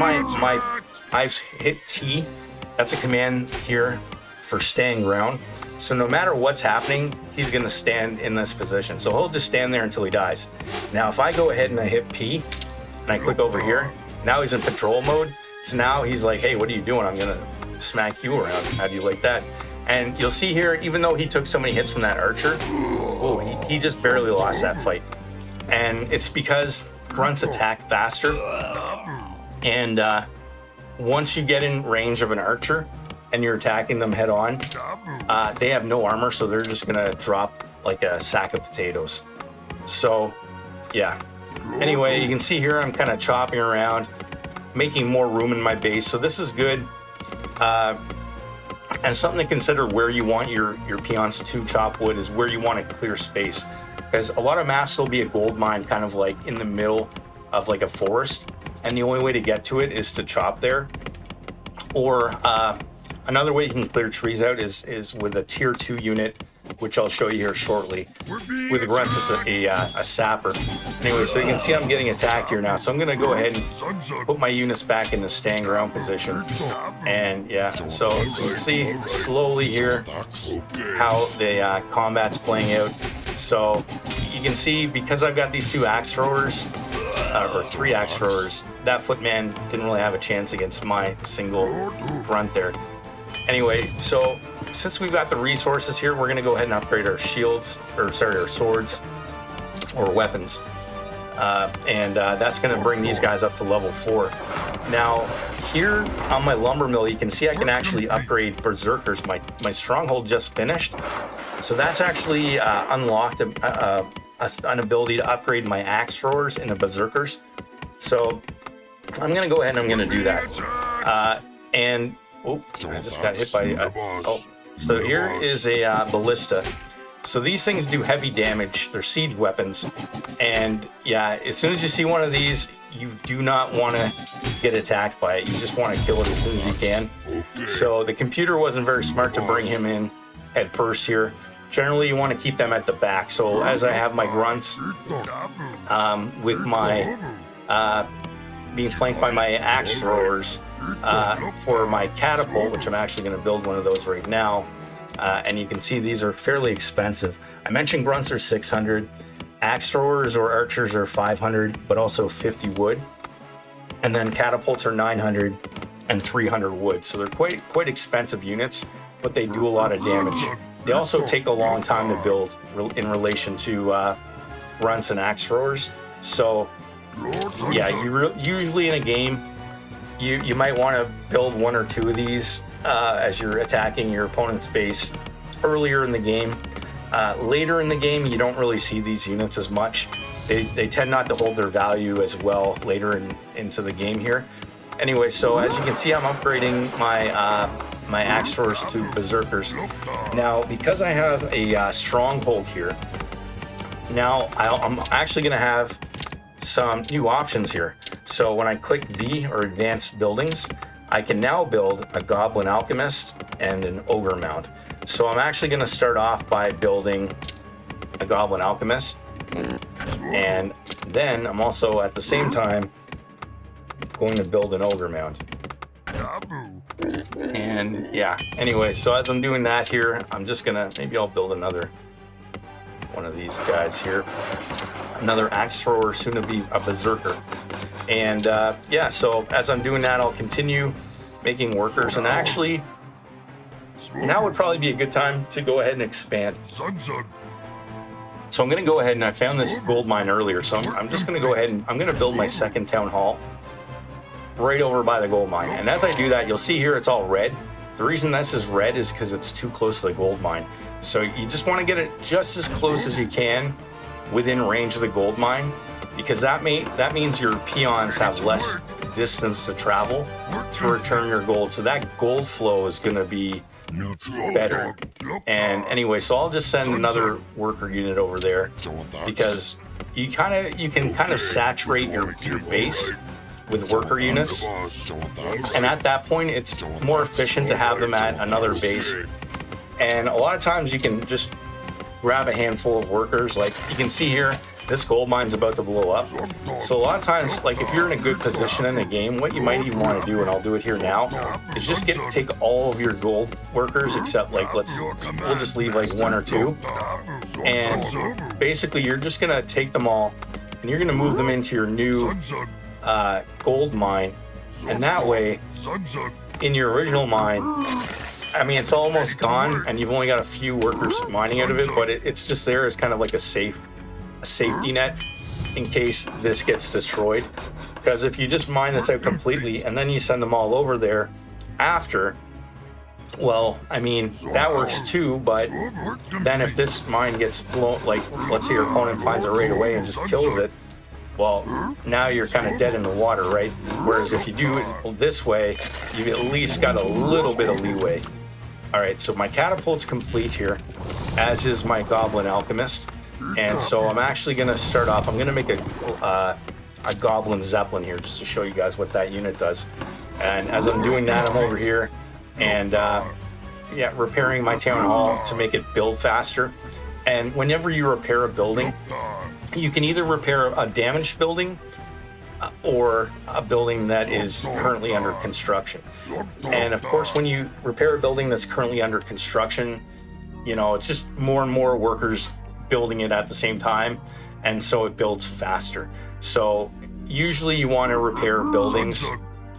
A: I've hit T, that's a command here for staying ground. So no matter what's happening, he's gonna stand in this position. So he'll just stand there until he dies. Now, if I go ahead and I hit P, and I click over here, now he's in patrol mode. So now he's like, hey, what are you doing? I'm gonna smack you around. How do you like that? And you'll see here, even though he took so many hits from that archer, oh, he just barely lost that fight. And it's because grunts attack faster. And once you get in range of an archer and you're attacking them head on, they have no armor, so they're just gonna drop like a sack of potatoes. So yeah, anyway, you can see here I'm kind of chopping around, making more room in my base, so this is good. And something to consider where you want your peons to chop wood is where you want to clear space, because a lot of maps will be a gold mine kind of like in the middle of like a forest, and the only way to get to it is to chop there. Or another way you can clear trees out is with a tier 2 unit, which I'll show you here shortly. With the grunts, it's a sapper. Anyway, so you can see I'm getting attacked here now. So I'm gonna go ahead and put my units back in the stand ground position. And yeah, so you can see slowly here how the combat's playing out. So you can see, because I've got these 2 axe throwers, or 3 axe throwers, that footman didn't really have a chance against my single grunt there. Anyway, so since we've got the resources here, we're gonna go ahead and upgrade our shields, or sorry, our swords or weapons. That's gonna bring these guys up to level 4. Now, here on my lumber mill, you can see I can actually upgrade berserkers. My stronghold just finished. So that's actually unlocked an ability to upgrade my axe throwers into berserkers. So I'm gonna go ahead and I'm gonna do that. Oh, I just got hit by, so here is a ballista. So these things do heavy damage. They're siege weapons. And yeah, as soon as you see one of these, you do not want to get attacked by it. You just want to kill it as soon as you can. So the computer wasn't very smart to bring him in at first here. Generally, you want to keep them at the back. So as I have my grunts with my being flanked by my axe throwers, for my catapult, which I'm actually going to build one of those right now, and you can see these are fairly expensive. I mentioned grunts are 600, axe throwers or archers are 500, but also 50 wood, and then catapults are 900 and 300 wood. So they're quite expensive units, but they do a lot of damage. They also take a long time to build in relation to grunts and axe throwers. So yeah, usually in a game, you might want to build 1 or 2 of these as you're attacking your opponent's base earlier in the game. Later in the game, you don't really see these units as much. They tend not to hold their value as well later into the game here. Anyway, so as you can see, I'm upgrading my axe throwers to berserkers. Now, because I have a stronghold here, now I'm actually going to have some new options here. So when I click V, or advanced buildings, I can now build a goblin alchemist and an ogre mound. So I'm actually going to start off by building a goblin alchemist, and then I'm also at the same time going to build an ogre mound. And yeah, anyway, so as I'm doing that here, I'm just gonna, maybe I'll build another one of these guys here, another axe thrower, soon to be a berserker. And yeah, so as I'm doing that, I'll continue making workers, and actually now would probably be a good time to go ahead and expand. So I'm going to go ahead, and I found this gold mine earlier, so I'm just going to go ahead and I'm going to build my second town hall right over by the gold mine. And as I do that, you'll see here it's all red. The reason this is red is because it's too close to the gold mine. So you just want to get it just as close as you can within range of the gold mine, because that means your peons have less distance to travel to return your gold. So that gold flow is going to be better. And anyway, so I'll just send another worker unit over there because you can kind of saturate your base with worker units, and at that point it's more efficient to have them at another base. And a lot of times you can just grab a handful of workers. Like you can see here, this gold mine's about to blow up. So a lot of times, like if you're in a good position in the game, what you might even want to do, and I'll do it here now, is just take all of your gold workers, except like we'll just leave like 1 or 2. And basically you're just gonna take them all and you're gonna move them into your new gold mine. And that way, in your original mine, I mean, it's almost gone and you've only got a few workers mining out of it, but it's just there as kind of like a safety net in case this gets destroyed. Because if you just mine this out completely and then you send them all over there after, well, I mean, that works too, but then if this mine gets blown, like let's say your opponent finds it right away and just kills it, well, now you're kind of dead in the water, right? Whereas if you do it this way, you've at least got a little bit of leeway. All right, so my catapult's complete here, as is my goblin alchemist. And so I'm actually going to start off, I'm going to make a goblin zeppelin here just to show you guys what that unit does. And as I'm doing that, I'm over here and repairing my town hall to make it build faster. And whenever you repair a building, you can either repair a damaged building or a building that is currently under construction. And of course, when you repair a building that's currently under construction, you know, it's just more and more workers building it at the same time, and so it builds faster. So usually you want to repair buildings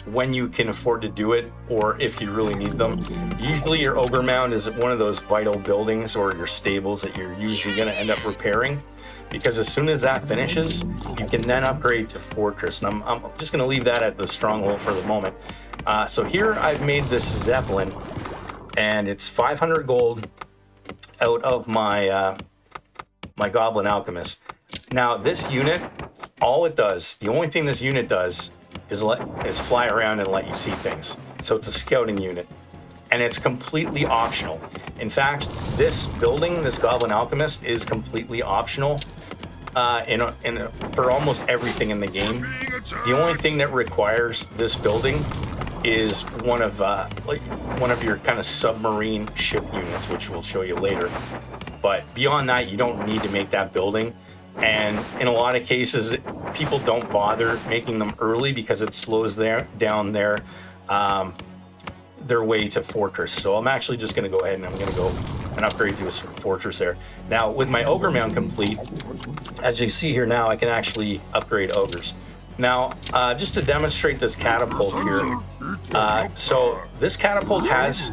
A: when you can afford to do it, or if you really need them. Usually your ogre mound is one of those vital buildings or your stables that you're usually going to end up repairing, because as soon as that finishes, you can then upgrade to fortress. And I'm just going to leave that at the stronghold for the moment. So here I've made this zeppelin, and it's 500 gold out of my my goblin alchemist. Now this unit, all it does, the only thing this unit does is fly around and let you see things. So it's a scouting unit, and it's completely optional. In fact, this building, this goblin alchemist, is completely optional for almost everything in the game. The only thing that requires this building is one of your kind of submarine ship units, which we'll show you later. But beyond that, you don't need to make that building. And in a lot of cases, people don't bother making them early because it slows down their way to fortress. So I'm actually just going to go ahead and I'm going to go and upgrade to a fortress there. Now, with my ogre mound complete, as you see here now, I can actually upgrade ogres. Now, just to demonstrate this catapult here, so this catapult has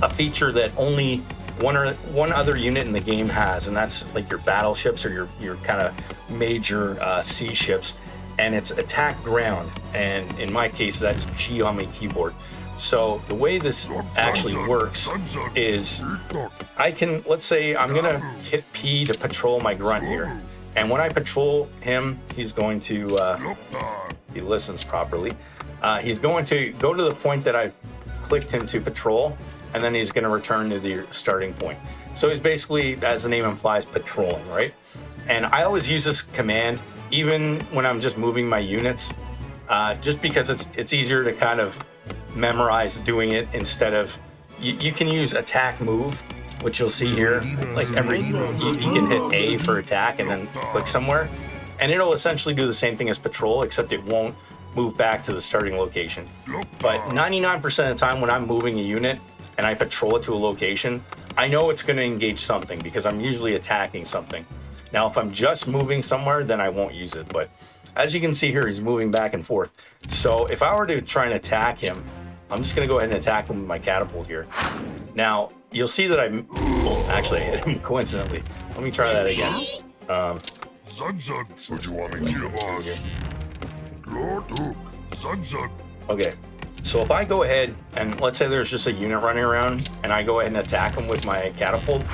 A: a feature that only one other unit in the game has, and that's like your battleships or your kind of major sea ships, and it's attack ground, and in my case that's G on my keyboard. So the way this actually works is I can, let's say I'm gonna hit P to patrol my grunt here, and when I patrol him, he's going to he listens properly, he's going to go to the point that I clicked him to patrol, and then he's going to return to the starting point. So he's basically, as the name implies, patrolling, right? And I always use this command even when I'm just moving my units, just because it's easier to kind of memorize doing it instead of, you can use attack move, which you'll see here, like you can hit A for attack and then click somewhere, and it'll essentially do the same thing as patrol, except it won't move back to the starting location. But 99% of the time when I'm moving a unit and I patrol it to a location, I know it's going to engage something because I'm usually attacking something. Now, if I'm just moving somewhere, then I won't use it. But as you can see here, he's moving back and forth. So if I were to try and attack him, I'm just going to go ahead and attack him with my catapult here. Now, you'll see that actually I hit him coincidentally. Let me try that again. Okay, so if I go ahead and let's say there's just a unit running around and I go ahead and attack him with my catapult,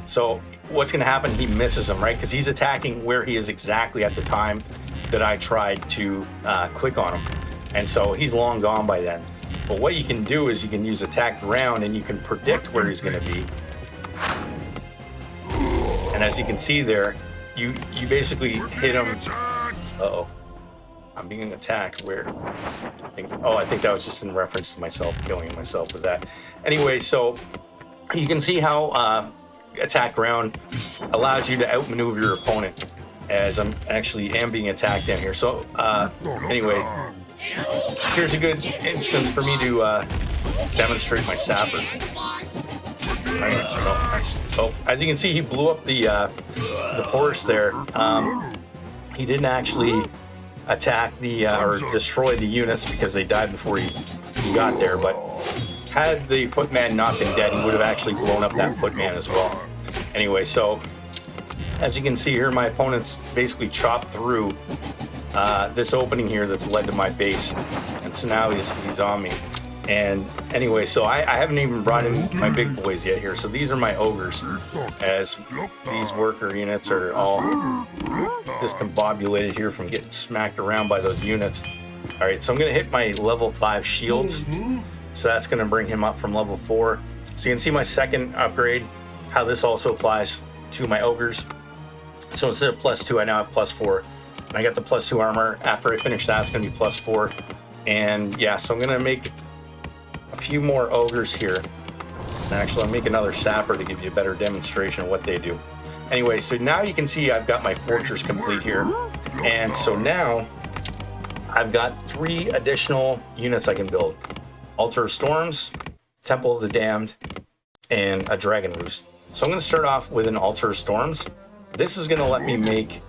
A: so what's going to happen, he misses him, right? Because he's attacking where he is exactly at the time that I tried to click on him. And so he's long gone by then. But what you can do is you can use attack round and you can predict where he's going to be. And as you can see there, you basically hit him. Uh-oh. I'm being attacked where? I think that was just in reference to myself, killing myself with that. Anyway, so you can see how attack round allows you to outmaneuver your opponent, as I'm actually being attacked down here. So anyway, here's a good instance for me to demonstrate my sapper. As you can see, he blew up the forest there. He didn't actually attack or destroy the units because they died before he got there, but had the footman not been dead, he would have actually blown up that footman as well. Anyway, so as you can see here, my opponent's basically chopped through this opening here that's led to my base, and so now he's on me. And anyway, so I haven't even brought in my big boys yet here. So these are my ogres, as these worker units are all discombobulated here from getting smacked around by those units. All right, so I'm gonna hit my level 5 shields. So that's gonna bring him up from level 4. So you can see my second upgrade, how this also applies to my ogres. So instead of +2, I now have +4. And I got the +2 armor. After I finish that, it's gonna be +4. And yeah, so I'm gonna make a few more ogres here. And actually, I'll make another sapper to give you a better demonstration of what they do. Anyway, so now you can see I've got my fortress complete here. And so now I've got 3 additional units I can build. Altar of Storms, Temple of the Damned, and a Dragon Roost. So I'm going to start off with an Altar of Storms. This is going to let me make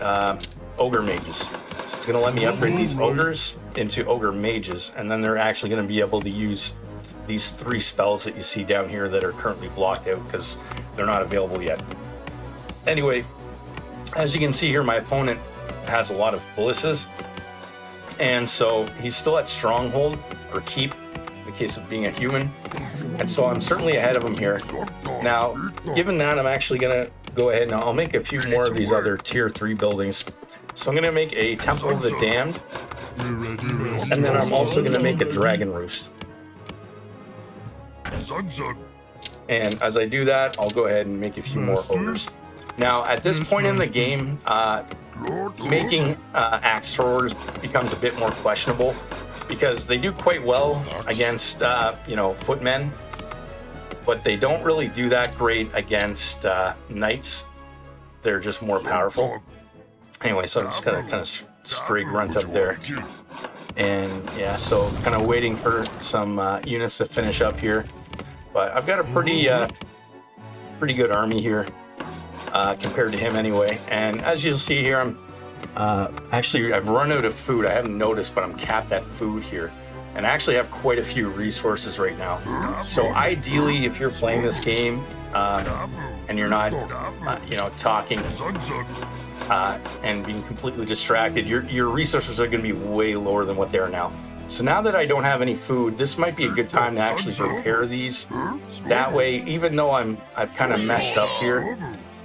A: ogre mages. So it's going to let me upgrade these ogres into ogre mages, and then they're actually going to be able to use these 3 spells that you see down here that are currently blocked out because they're not available yet. Anyway, as you can see here, my opponent has a lot of balistas, and so he's still at Stronghold, or Keep, in the case of being a human, and so I'm certainly ahead of him here. Now, given that, I'm actually going to go ahead and I'll make a few more of these other tier 3 buildings. So I'm going to make a Temple of the Damned, and then I'm also going to make a Dragon Roost. And as I do that, I'll go ahead and make a few more ogres. Now, at this point in the game, making axe throwers becomes a bit more questionable because they do quite well against, footmen, but they don't really do that great against knights. They're just more powerful. Anyway, so I'm just gonna kind of stray grunt up there. And yeah, so kind of waiting for some units to finish up here. But I've got a pretty good army here compared to him anyway. And as you'll see here, I'm I've run out of food. I haven't noticed, but I'm capped at food here. And I actually have quite a few resources right now. So ideally, if you're playing this game and you're not, talking and being completely distracted, your resources are going to be way lower than what they are now. So now that I don't have any food, this might be a good time to actually prepare these. That way, even though I've kind of messed up here,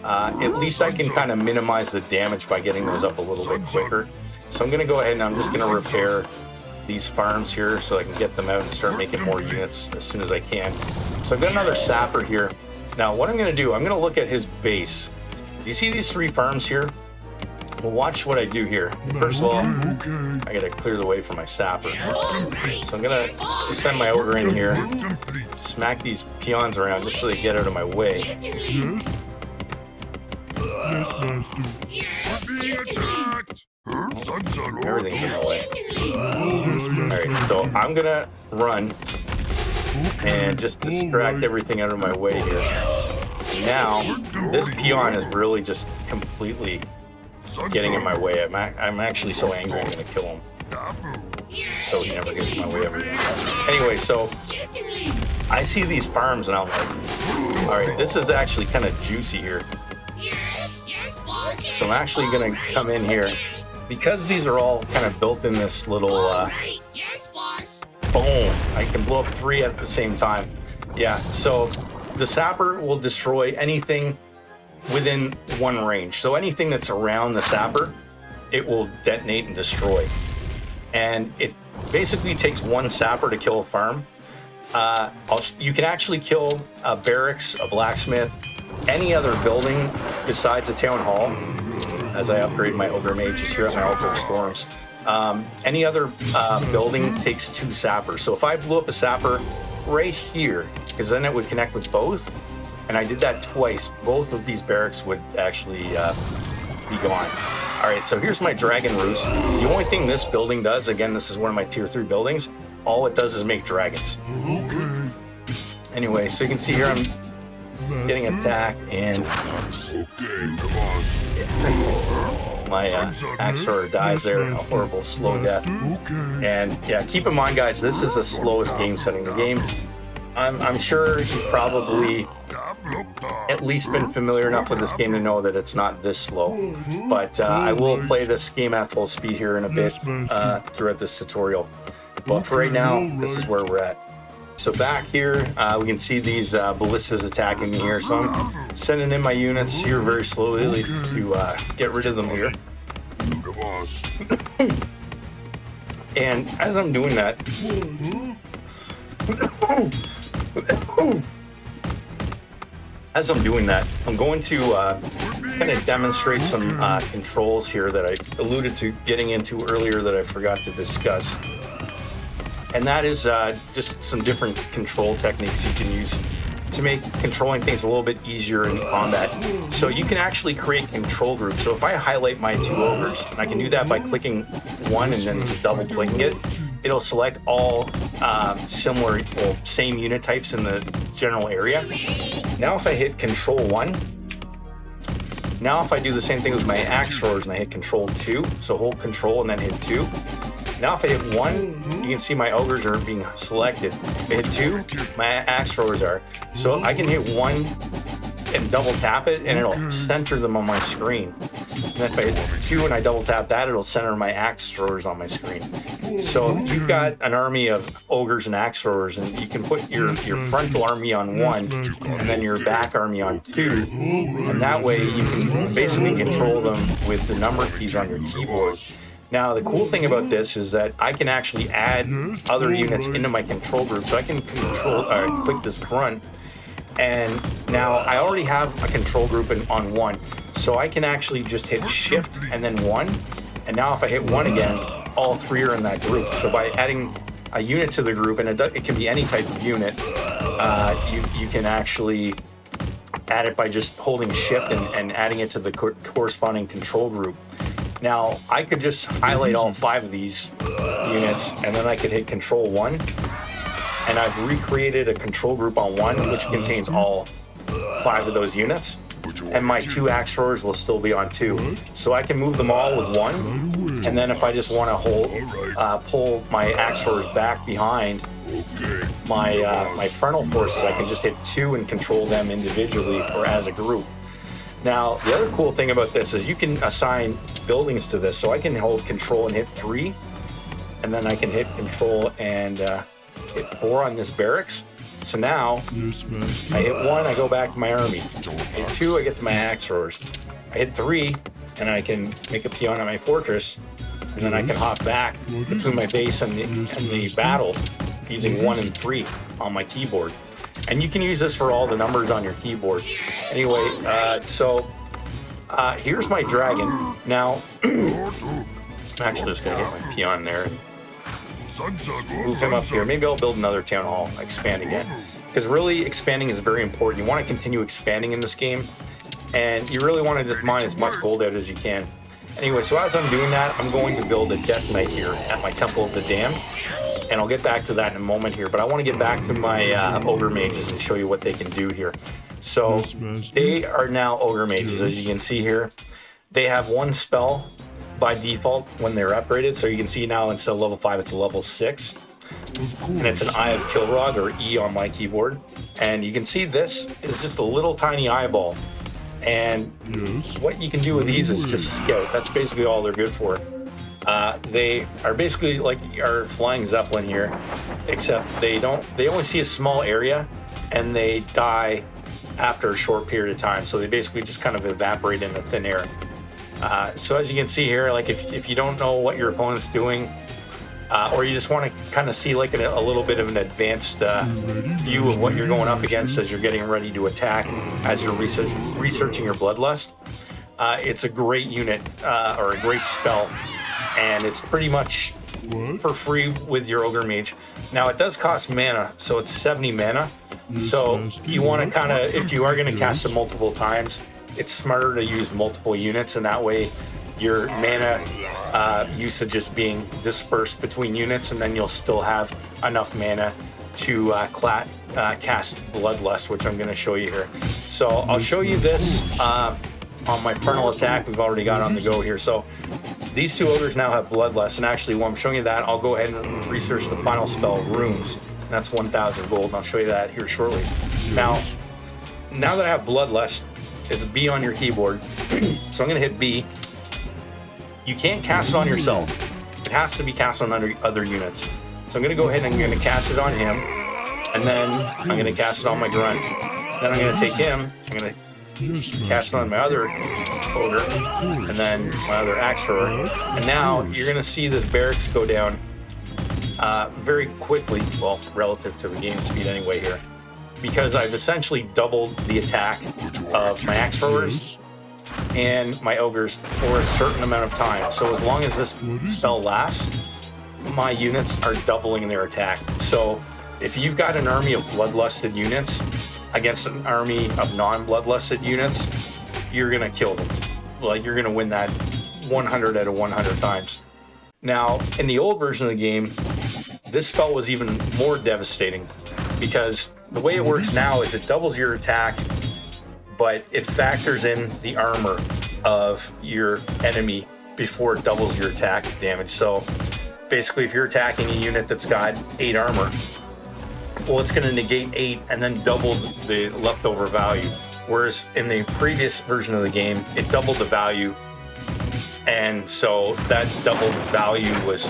A: at least I can kind of minimize the damage by getting those up a little bit quicker. So I'm going to go ahead and I'm just going to repair these farms here so I can get them out and start making more units as soon as I can. So I've got another sapper here. Now what I'm going to do, I'm going to look at his base. Do you see these 3 farms here? Well, watch what I do here. First of all, I got to clear the way for my sapper. So I'm going to just send my ogre in here, smack these peons around just so they get out of my way. Everything's in the way. Alright, so I'm going to run and just distract everything out of my way here. Now, this peon is really just completely getting in my way. I'm actually so angry I'm going to kill him. So he never gets in my way ever again. Anyway, so I see these farms and I'm like, alright, this is actually kind of juicy here. So I'm actually going to come in here. Because these are all kind of built in this little, boom, I can blow up 3 at the same time. Yeah, so the sapper will destroy anything within 1 range. So anything that's around the sapper, it will detonate and destroy. And it basically takes one sapper to kill a farm. You can actually kill a barracks, a blacksmith, any other building besides a town hall, as I upgrade my ogre mages here at my altar of storms. Any other building takes 2 sappers. So if I blew up a sapper right here, because then it would connect with both, and I did that twice, both of these barracks would actually be gone. All right, so here's my dragon roost. The only thing this building does, again, this is one of my tier 3 buildings, all it does is make dragons. Anyway, so you can see here I'm getting attacked, and my Axor dies there, a horrible slow death. And yeah, keep in mind, guys, this is the slowest game setting. The game, I'm sure you've probably at least been familiar enough with this game to know that it's not this slow. But I will play this game at full speed here in a bit throughout this tutorial. But for right now, this is where we're at. So back here, we can see these ballistas attacking me here. So I'm sending in my units here very slowly to get rid of them here. And as I'm doing that, I'm going to kind of demonstrate some controls here that I alluded to getting into earlier that I forgot to discuss. And that is just some different control techniques you can use to make controlling things a little bit easier in combat. So you can actually create control groups. So if I highlight my 2 ogres, and I can do that by clicking one and then just double clicking it, it'll select all similar, well, same unit types in the general area. Now if I hit control 1, now if I do the same thing with my axe throwers and I hit control 2, so hold control and then hit 2. Now if I hit 1, you can see my ogres are being selected. If I hit 2, my axe throwers are. So I can hit 1 and double tap it and it'll center them on my screen. And if I hit 2 and I double tap that, it'll center my axe throwers on my screen. So if you've got an army of ogres and axe throwers, and you can put your frontal army on 1 and then your back army on 2, and that way you can basically control them with the number keys on your keyboard. Now, the cool thing about this is that I can actually add other units into my control group. So I can click this grunt, and now I already have a control group on 1. So I can actually just hit shift and then 1. And now if I hit 1 again, all 3 are in that group. So by adding a unit to the group, and it can be any type of unit, you can actually add it by just holding shift and adding it to the corresponding control group. Now, I could just highlight all 5 of these units, and then I could hit control 1, and I've recreated a control group on 1, which contains all 5 of those units, and my 2 axe throwers will still be on 2. So I can move them all with 1, and then if I just want to pull my axe throwers back behind my frontal forces, I can just hit 2 and control them individually or as a group. Now, the other cool thing about this is you can assign buildings to this. So I can hold control and hit 3, and then I can hit control and hit 4 on this barracks. So now, I hit 1, I go back to my army. Hit 2, I get to my axe throwers. I hit 3, and I can make a peon on my fortress, and then I can hop back between my base and the battle using 1 and 3 on my keyboard. And you can use this for all the numbers on your keyboard. Anyway, here's my dragon. Now, I'm actually just going to get my peon there and move him up here. Maybe I'll build another town hall, expand again. Because really, expanding is very important. You want to continue expanding in this game, and you really want to just mine as much gold out as you can. Anyway, so as I'm doing that, I'm going to build a Death Knight here at my Temple of the Damned. And I'll get back to that in a moment here, but I want to get back to my ogre mages and show you what they can do here. So they are now ogre mages, as you can see here. They have 1 spell by default when they're upgraded. So you can see now instead of level 5, it's a level 6. And it's an Eye of Kilrog, or E on my keyboard. And you can see this is just a little tiny eyeball. And what you can do with these is just scout. That's basically all they're good for. They are basically like our flying zeppelin here, except they only see a small area and they die after a short period of time. So they basically just kind of evaporate into thin air. So as you can see here, like if you don't know what your opponent's doing, or you just want to kind of see like a little bit of an advanced view of what you're going up against as you're getting ready to attack, as you're researching your bloodlust, it's a great unit or a great spell, and it's pretty much for free with your ogre mage. Now it does cost mana, so it's 70 mana. So you want to kind of, if you are going to cast it multiple times, it's smarter to use multiple units, and that way your mana usage is being dispersed between units, and then you'll still have enough mana to cast Bloodlust, which I'm going to show you here. So I'll show you this on my frontal attack. We've already got on the go here. So these two ogres now have Bloodlust, and actually while I'm showing you that, I'll go ahead and research the final spell, Runes. That's 1,000 gold, and I'll show you that here shortly. Now that I have Bloodlust, it's B on your keyboard. So I'm going to hit B. You can't cast it on yourself. It has to be cast on other units. So I'm going to go ahead and I'm going to cast it on him. And then I'm going to cast it on my grunt. Then I'm going to take him. I'm going to cast it on my other ogre. And then my other axe thrower. And now you're going to see this barracks go down very quickly. Well, relative to the game speed anyway here. Because I've essentially doubled the attack of my axe throwers and my ogres for a certain amount of time. So as long as this spell lasts, my units are doubling their attack. So if you've got an army of bloodlusted units against an army of non-bloodlusted units, you're gonna kill them. Like, you're gonna win that 100 out of 100 times. Now, in the old version of the game, this spell was even more devastating, because the way it works now is it doubles your attack, but it factors in the armor of your enemy before it doubles your attack damage. So basically, if you're attacking a unit that's got 8 armor, well, it's going to negate 8 and then double the leftover value. Whereas in the previous version of the game, it doubled the value, and so that doubled value was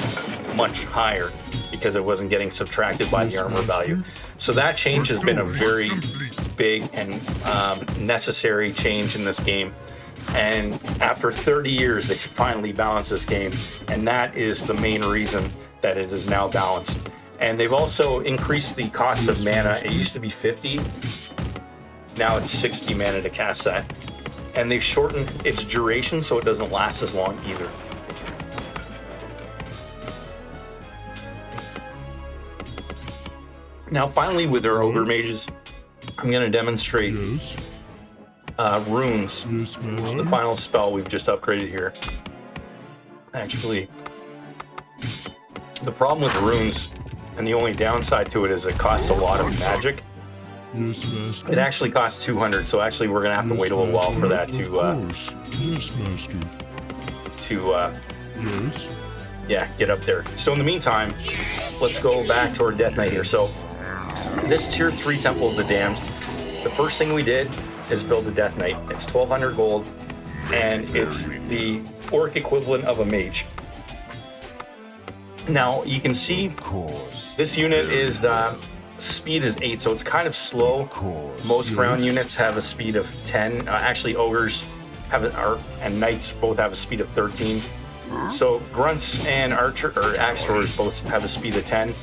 A: much higher because it wasn't getting subtracted by the armor value. So that change has been a very big and necessary change in this game. And after 30 years, they finally balanced this game, and that is the main reason that it is now balanced. And they've also increased the cost of mana. It used to be 50, now it's 60 mana to cast that. And they've shortened its duration so it doesn't last as long either. Now finally, with our ogre mages, I'm going to demonstrate runes, the final spell we've just upgraded here. Actually, the problem with runes, and the only downside to it, is it costs a lot of magic. It actually costs 200, so actually we're going to have to wait a little while for that to get up there. So in the meantime, let's go back to our Death Knight here. So this tier 3 Temple of the Damned, the first thing we did is build the Death Knight. It's 1,200 gold, and it's the orc equivalent of a mage. Now you can see this unit is speed is 8, so it's kind of slow. Most ground units have a speed of 10. Actually, ogres and knights both have a speed of 13. So grunts and axe throwers both have a speed of 10.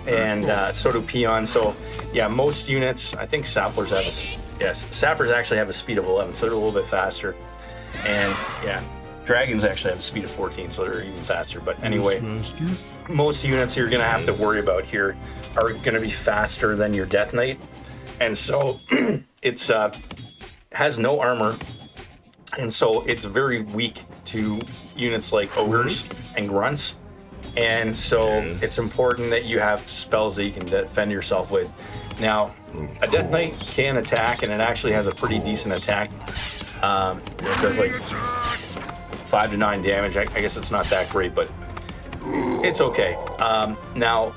A: And so do peons. So yeah, most units, I think sappers actually have a speed of 11, so they're a little bit faster. And yeah, dragons actually have a speed of 14, so they're even faster. But anyway, most units you're going to have to worry about here are going to be faster than your Death Knight. And so it's has no armor, and so it's very weak to units like ogres and grunts. And so it's important that you have spells that you can defend yourself with. Now, a Death Knight can attack, and it actually has a pretty decent attack. It does like 5 to 9 damage. I guess it's not that great, but it's okay. Now,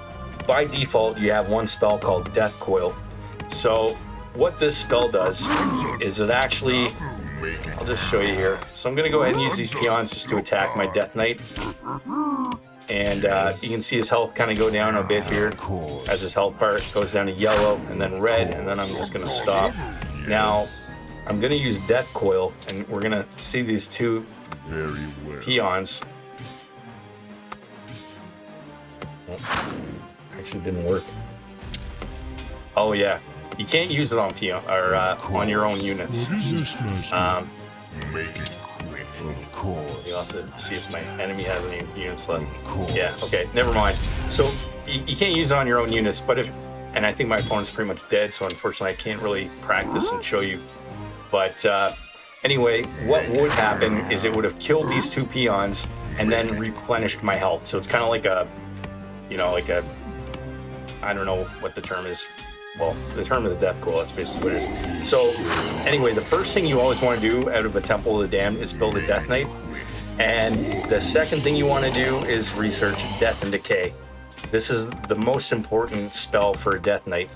A: by default, you have one spell called Death Coil. So what this spell does is it actually, I'll just show you here. So I'm going to go ahead and use these peons just to attack my Death Knight. And you can see his health kind of go down a bit here as his health bar goes down to yellow and then red, and then I'm just going to stop. Now, I'm going to use Death Coil, and we're going to see these two Peons. Oh, actually didn't work. Oh yeah, you can't use it on Peon or on your own units. You'll have to see if my enemy has any units left. Yeah, okay, never mind. So you can't use it on your own units, but and I think my opponent's pretty much dead, so unfortunately I can't really practice and show you. But anyway, what would happen is it would have killed these two Peons and then replenished my health. So it's kind of like a, you know, like a, I don't know what the term is. Well, the term is Death Coil, that's basically what it is. So anyway, the first thing you always want to do out of a Temple of the Damned is build a Death Knight. And the second thing you want to do is research Death and Decay. This is the most important spell for a Death Knight.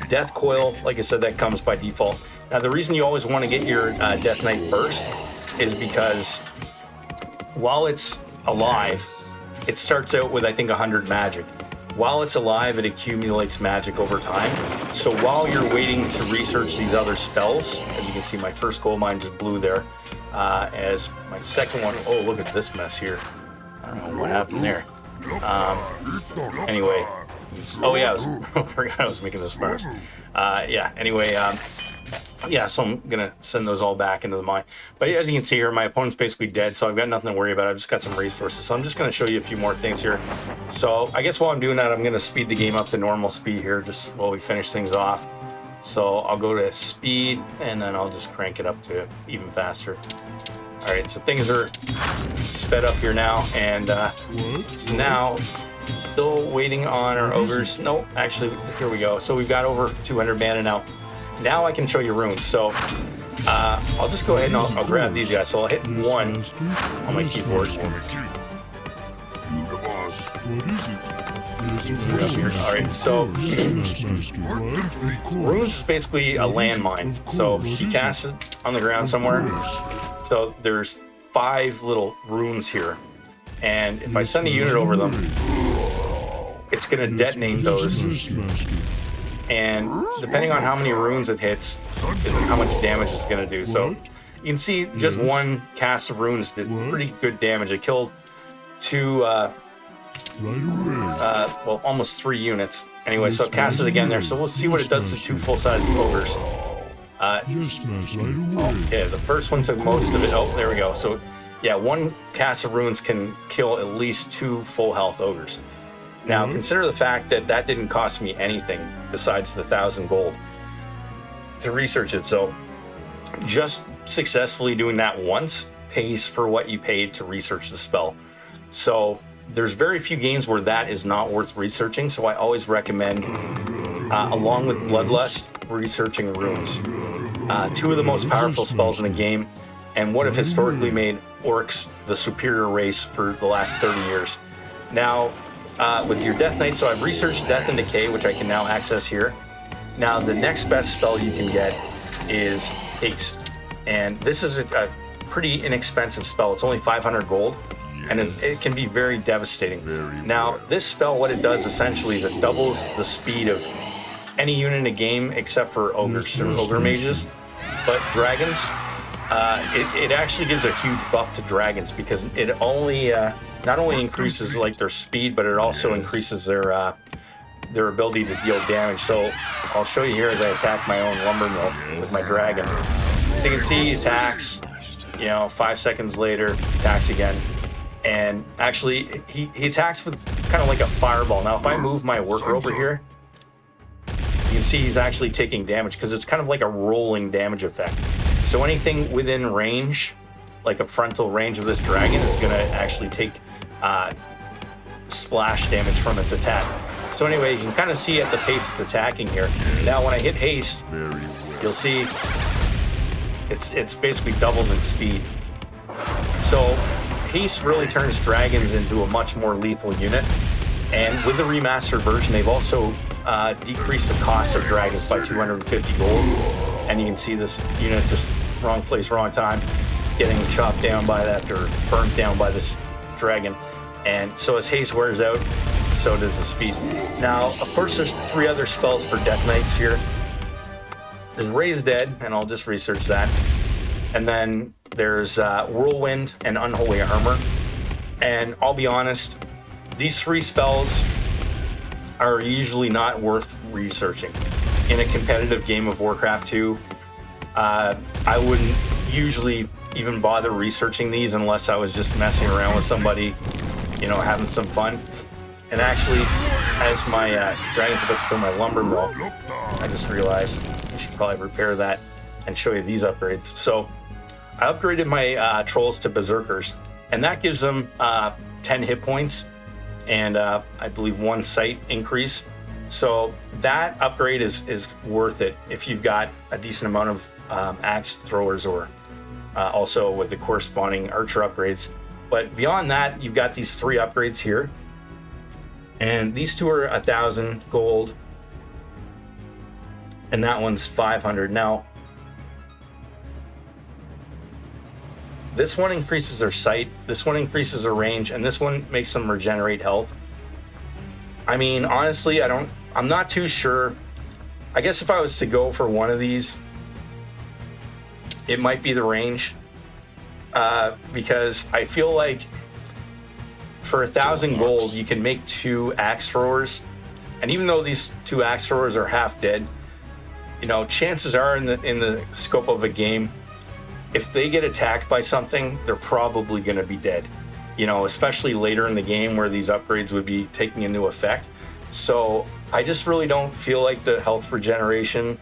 A: Death Coil, like I said, that comes by default. Now, the reason you always want to get your Death Knight first is because while it's alive, it starts out with, I think, 100 magic. While it's alive, it accumulates magic over time. So while you're waiting to research these other spells, as you can see, my first gold mine just blew there. As my second one, oh, look at this mess here. I don't know what happened there. Anyway, oh yeah, I forgot I was making those fires. Yeah, anyway, yeah, so I'm gonna send those all back into the mine. But as you can see here, my opponent's basically dead, so I've got nothing to worry about. I've just got some resources, so I'm just gonna show you a few more things here. So I guess while I'm doing that, I'm gonna speed the game up to normal speed here, just while we finish things off. So I'll go to speed, and then I'll just crank it up to even faster. All right, so things are sped up here now, and so now still waiting on our ogres. No, actually, here we go. So we've got over 200 mana now. Now I can show you runes. So I'll just go ahead and I'll grab these guys. So I'll hit 1 on my keyboard. All right, so runes is basically a landmine. So you cast it on the ground somewhere. So there's 5 little runes here, and if I send a unit over them, it's going to detonate those. And depending on how many runes it hits, is how much damage it's going to do. So you can see just one cast of runes did pretty good damage. It killed 2, well, almost 3 units. Anyway, so I've cast it again there. So we'll see what it does to 2 full-size ogres. Okay, the first one took most of it. Oh, there we go. So yeah, 1 cast of runes can kill at least 2 full health ogres. Now, consider the fact that that didn't cost me anything besides the 1,000 gold to research it. So just successfully doing that once pays for what you paid to research the spell. So there's very few games where that is not worth researching. So I always recommend, along with Bloodlust, researching runes. 2 of the most powerful spells in the game, and what have historically made orcs the superior race for the last 30 years. Now, with your Death Knight, so I've researched Death and Decay, which I can now access here. Now, the next best spell you can get is Haste. And this is a pretty inexpensive spell. It's only 500 gold, and it can be very devastating. Now, this spell, what it does essentially is it doubles the speed of any unit in a game except for ogres or ogre mages. But dragons, it actually gives a huge buff to dragons because it only not only increases like their speed, but it also increases their ability to deal damage. So I'll show you here as I attack my own lumber mill with my dragon. So you can see he attacks, you know, 5 seconds later, attacks again. And actually, he attacks with kind of like a fireball. Now, if I move my worker over here, you can see he's actually taking damage because it's kind of like a rolling damage effect. So anything within range, like a frontal range of this dragon, is going to actually take splash damage from its attack. So anyway, you can kind of see at the pace it's attacking here. Now, when I hit haste, you'll see it's basically doubled in speed. So haste really turns dragons into a much more lethal unit. And with the remastered version, they've also decreased the cost of dragons by 250 gold. And you can see this unit just wrong place, wrong time, getting chopped down by that or burnt down by this dragon. And so as haste wears out, so does the speed. Now, of course, there's 3 other spells for Death Knights here. there's Raised Dead, and I'll just research that. And then there's Whirlwind and Unholy Armor. And I'll be honest, these 3 spells are usually not worth researching. In a competitive game of Warcraft 2, I wouldn't usually even bother researching these unless I was just messing around with somebody, you know, having some fun. And actually, as my dragon's about to kill my lumber mill, I just realized I should probably repair that and show you these upgrades. So I upgraded my trolls to berserkers, and that gives them 10 hit points and I believe 1 sight increase. So that upgrade is worth it if you've got a decent amount of axe throwers, or also with the corresponding archer upgrades. But beyond that, you've got these 3 upgrades here, and these 2 are 1,000 gold, and that one's 500. Now, this one increases their sight, this one increases their range, and this one makes them regenerate health. I mean, honestly, I'm not too sure. I guess if I was to go for one of these, it might be the range, because I feel like for 1,000 gold, you can make 2 axe throwers, and even though these 2 axe throwers are half dead, you know, chances are in the scope of a game, if they get attacked by something, they're probably going to be dead, you know, especially later in the game where these upgrades would be taking into effect. So I just really don't feel like the health regeneration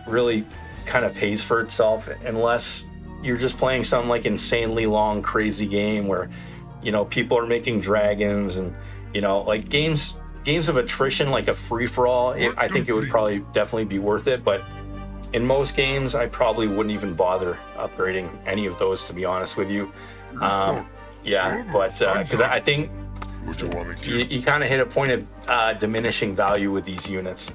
A: really kind of pays for itself unless you're just playing some like insanely long, crazy game where, you know, people are making dragons and, you know, like games of attrition, like a free-for-all. I think it would probably definitely be worth it, but in most games, I probably wouldn't even bother upgrading any of those, to be honest with you. Yeah, but because I think you kind of hit a point of diminishing value with these units,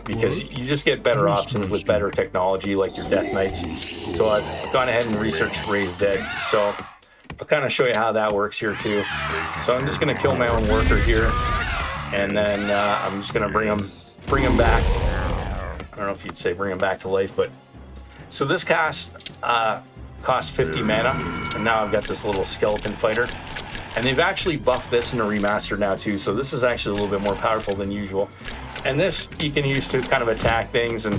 A: because you just get better options with better technology, like your Death Knights. So I've gone ahead and researched Raised Dead. So I'll kind of show you how that works here too. So I'm just going to kill my own worker here, and then I'm just going to bring him back. I don't know if you'd say bring him back to life, but so this cast costs 50 mana, and now I've got this little skeleton fighter, and they've actually buffed this in a remaster now too, so this is actually a little bit more powerful than usual. And this you can use to kind of attack things, and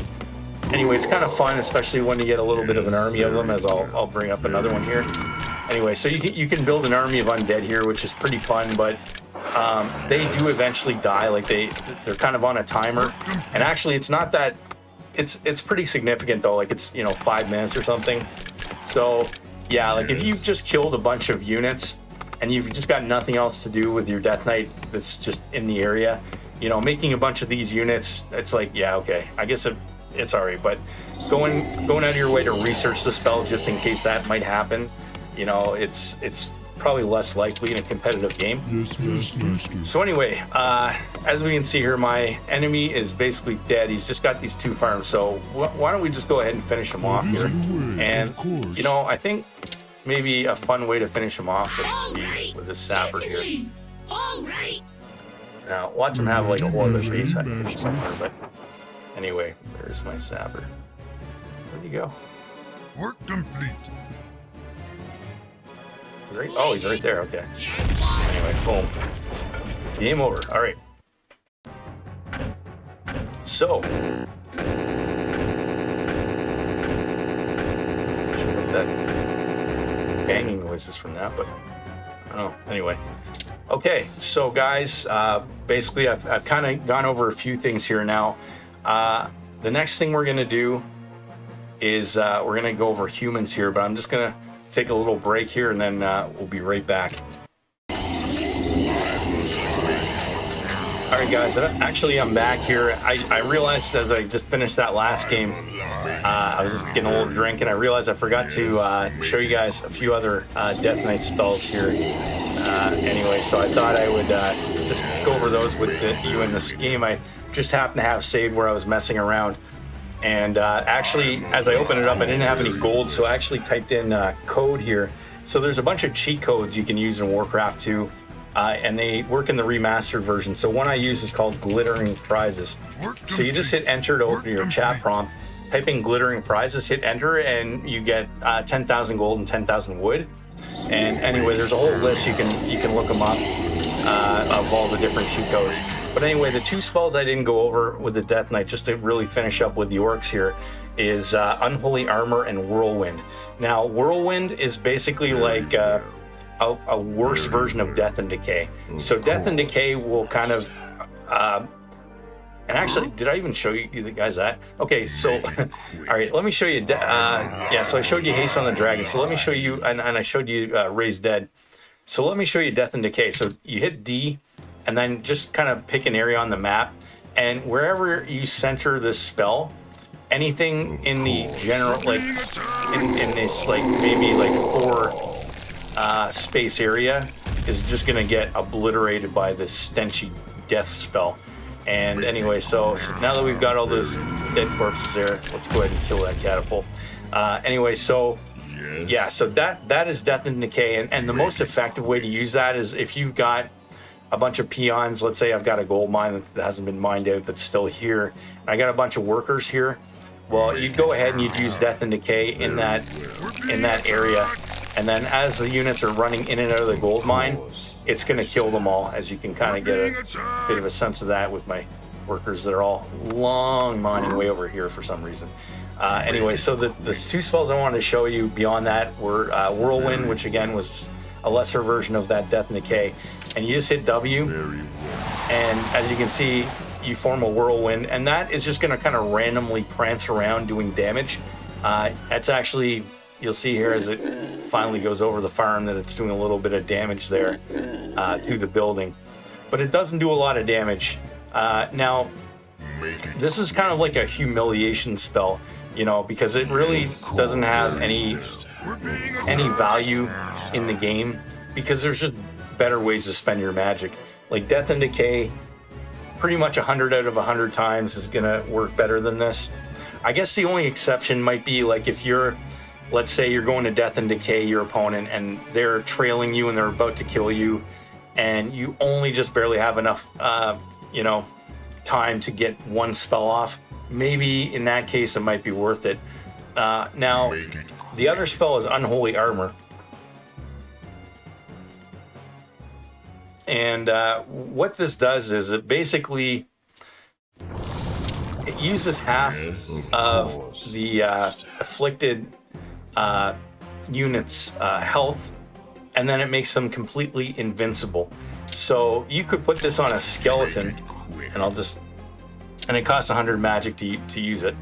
A: anyway, it's kind of fun, especially when you get a little bit of an army of them, as I'll bring up another one here. Anyway, so you can build an army of undead here, which is pretty fun, but they do eventually die. Like they're kind of on a timer, and actually it's not that. It's pretty significant though, like it's, you know, 5 minutes or something. So yeah, like if you've just killed a bunch of units and you've just got nothing else to do with your Death Knight that's just in the area, you know, making a bunch of these units, it's like, yeah, okay, I guess it's alright, but going out of your way to research the spell just in case that might happen, you know, it's probably less likely in a competitive game. So anyway, as we can see here, my enemy is basically dead. He's just got these 2 farms, so why don't we just go ahead and finish him off here? And you know, I think maybe a fun way to finish him off would just be with this sapper here. Now watch him have like a whole other base somewhere, but anyway, there's my sapper. Where'd he go?
B: Work complete.
A: Right? Oh, he's right there. Okay. Anyway, boom. Game over. All right. So, should have that banging noises from that, but I don't know. Anyway, okay. So, guys, basically, I've kind of gone over a few things here now. The next thing we're gonna do is we're gonna go over humans here, but I'm just gonna take a little break here, and then we'll be right back. All right, guys, actually I'm back here. I realized as I just finished that last game, I was just getting a little drink, and I realized I forgot to show you guys a few other Death Knight spells here. Anyway, so I thought I would just go over those with you in this game. I just happened to have saved where I was messing around. And actually, as I opened it up, I didn't have any gold, so I actually typed in code here. So there's a bunch of cheat codes you can use in Warcraft 2 and they work in the remastered version. So one I use is called Glittering Prizes. So you just hit enter to open your chat prompt, type in Glittering Prizes, hit enter, and you get 10,000 gold and 10,000 wood. And anyway, there's a whole list, you can look them up, of all the different cheat codes. But anyway, the two spells I didn't go over with the Death Knight, just to really finish up with the orcs here, is Unholy Armor and Whirlwind. Now, Whirlwind is basically like a worse version of Death and Decay. So Death and Decay will kind of, and actually, did I even show you guys that? Okay, so, all right, let me show you, yeah, so I showed you Haste on the Dragon. So let me show you, and I showed you Raise Dead. So let me show you Death and Decay. So you hit D, and then just kind of pick an area on the map, and wherever you center this spell, anything in the general, like, in this, like, maybe like 4 space area is just gonna get obliterated by this stenchy death spell. And anyway, so now that we've got all those dead corpses there, let's go ahead and kill that catapult. Anyway, so yeah, so that is Death and Decay, and the most effective way to use that is if you've got a bunch of peons. Let's say I've got a gold mine that hasn't been mined out that's still here, and I got a bunch of workers here. Well, you'd go ahead and you'd use Death and Decay in that area, and then as the units are running in and out of the gold mine, it's going to kill them all, as you can kind of get a bit of a sense of that with my workers that are all long mining way over here for some reason. Anyway, so the two spells I wanted to show you beyond that were Whirlwind, which again was just a lesser version of that Death and Decay, and you just hit W, and as you can see, you form a whirlwind, and that is just going to kind of randomly prance around doing damage. That's actually, you'll see here as it finally goes over the farm that it's doing a little bit of damage there to the building, but it doesn't do a lot of damage. Now, this is kind of like a humiliation spell, you know, because it really doesn't have any value in the game, because there's just better ways to spend your magic. Like Death and Decay, pretty much 100 out of 100 times is gonna work better than this. I guess the only exception might be like if you're, let's say you're going to Death and Decay your opponent and they're trailing you and they're about to kill you, and you only just barely have enough you know, time to get one spell off. Maybe in that case it might be worth it. Now the other spell is Unholy Armor, and what this does is it basically it uses half of the afflicted units health, and then it makes them completely invincible. So you could put this on a skeleton, and it costs 100 magic to use it.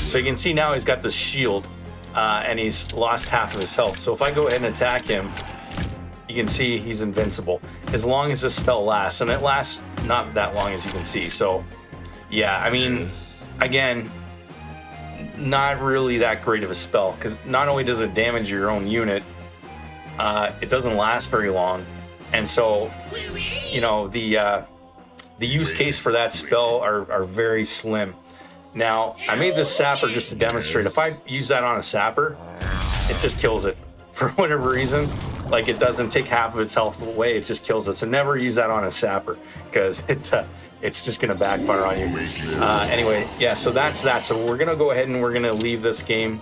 A: So you can see now he's got this shield, and he's lost half of his health. So if I go ahead and attack him, you can see he's invincible as long as this spell lasts, and it lasts not that long, as you can see. So yeah, I mean, again, not really that great of a spell, because not only does it damage your own unit, it doesn't last very long, and so, you know, the use case for that spell are very slim. Now, I made this sapper just to demonstrate. If I use that on a sapper, it just kills it for whatever reason. Like, it doesn't take half of its health away, it just kills it. So never use that on a sapper, because it's just gonna backfire on you. Anyway, yeah, so that's that. So we're gonna go ahead and we're gonna leave this game,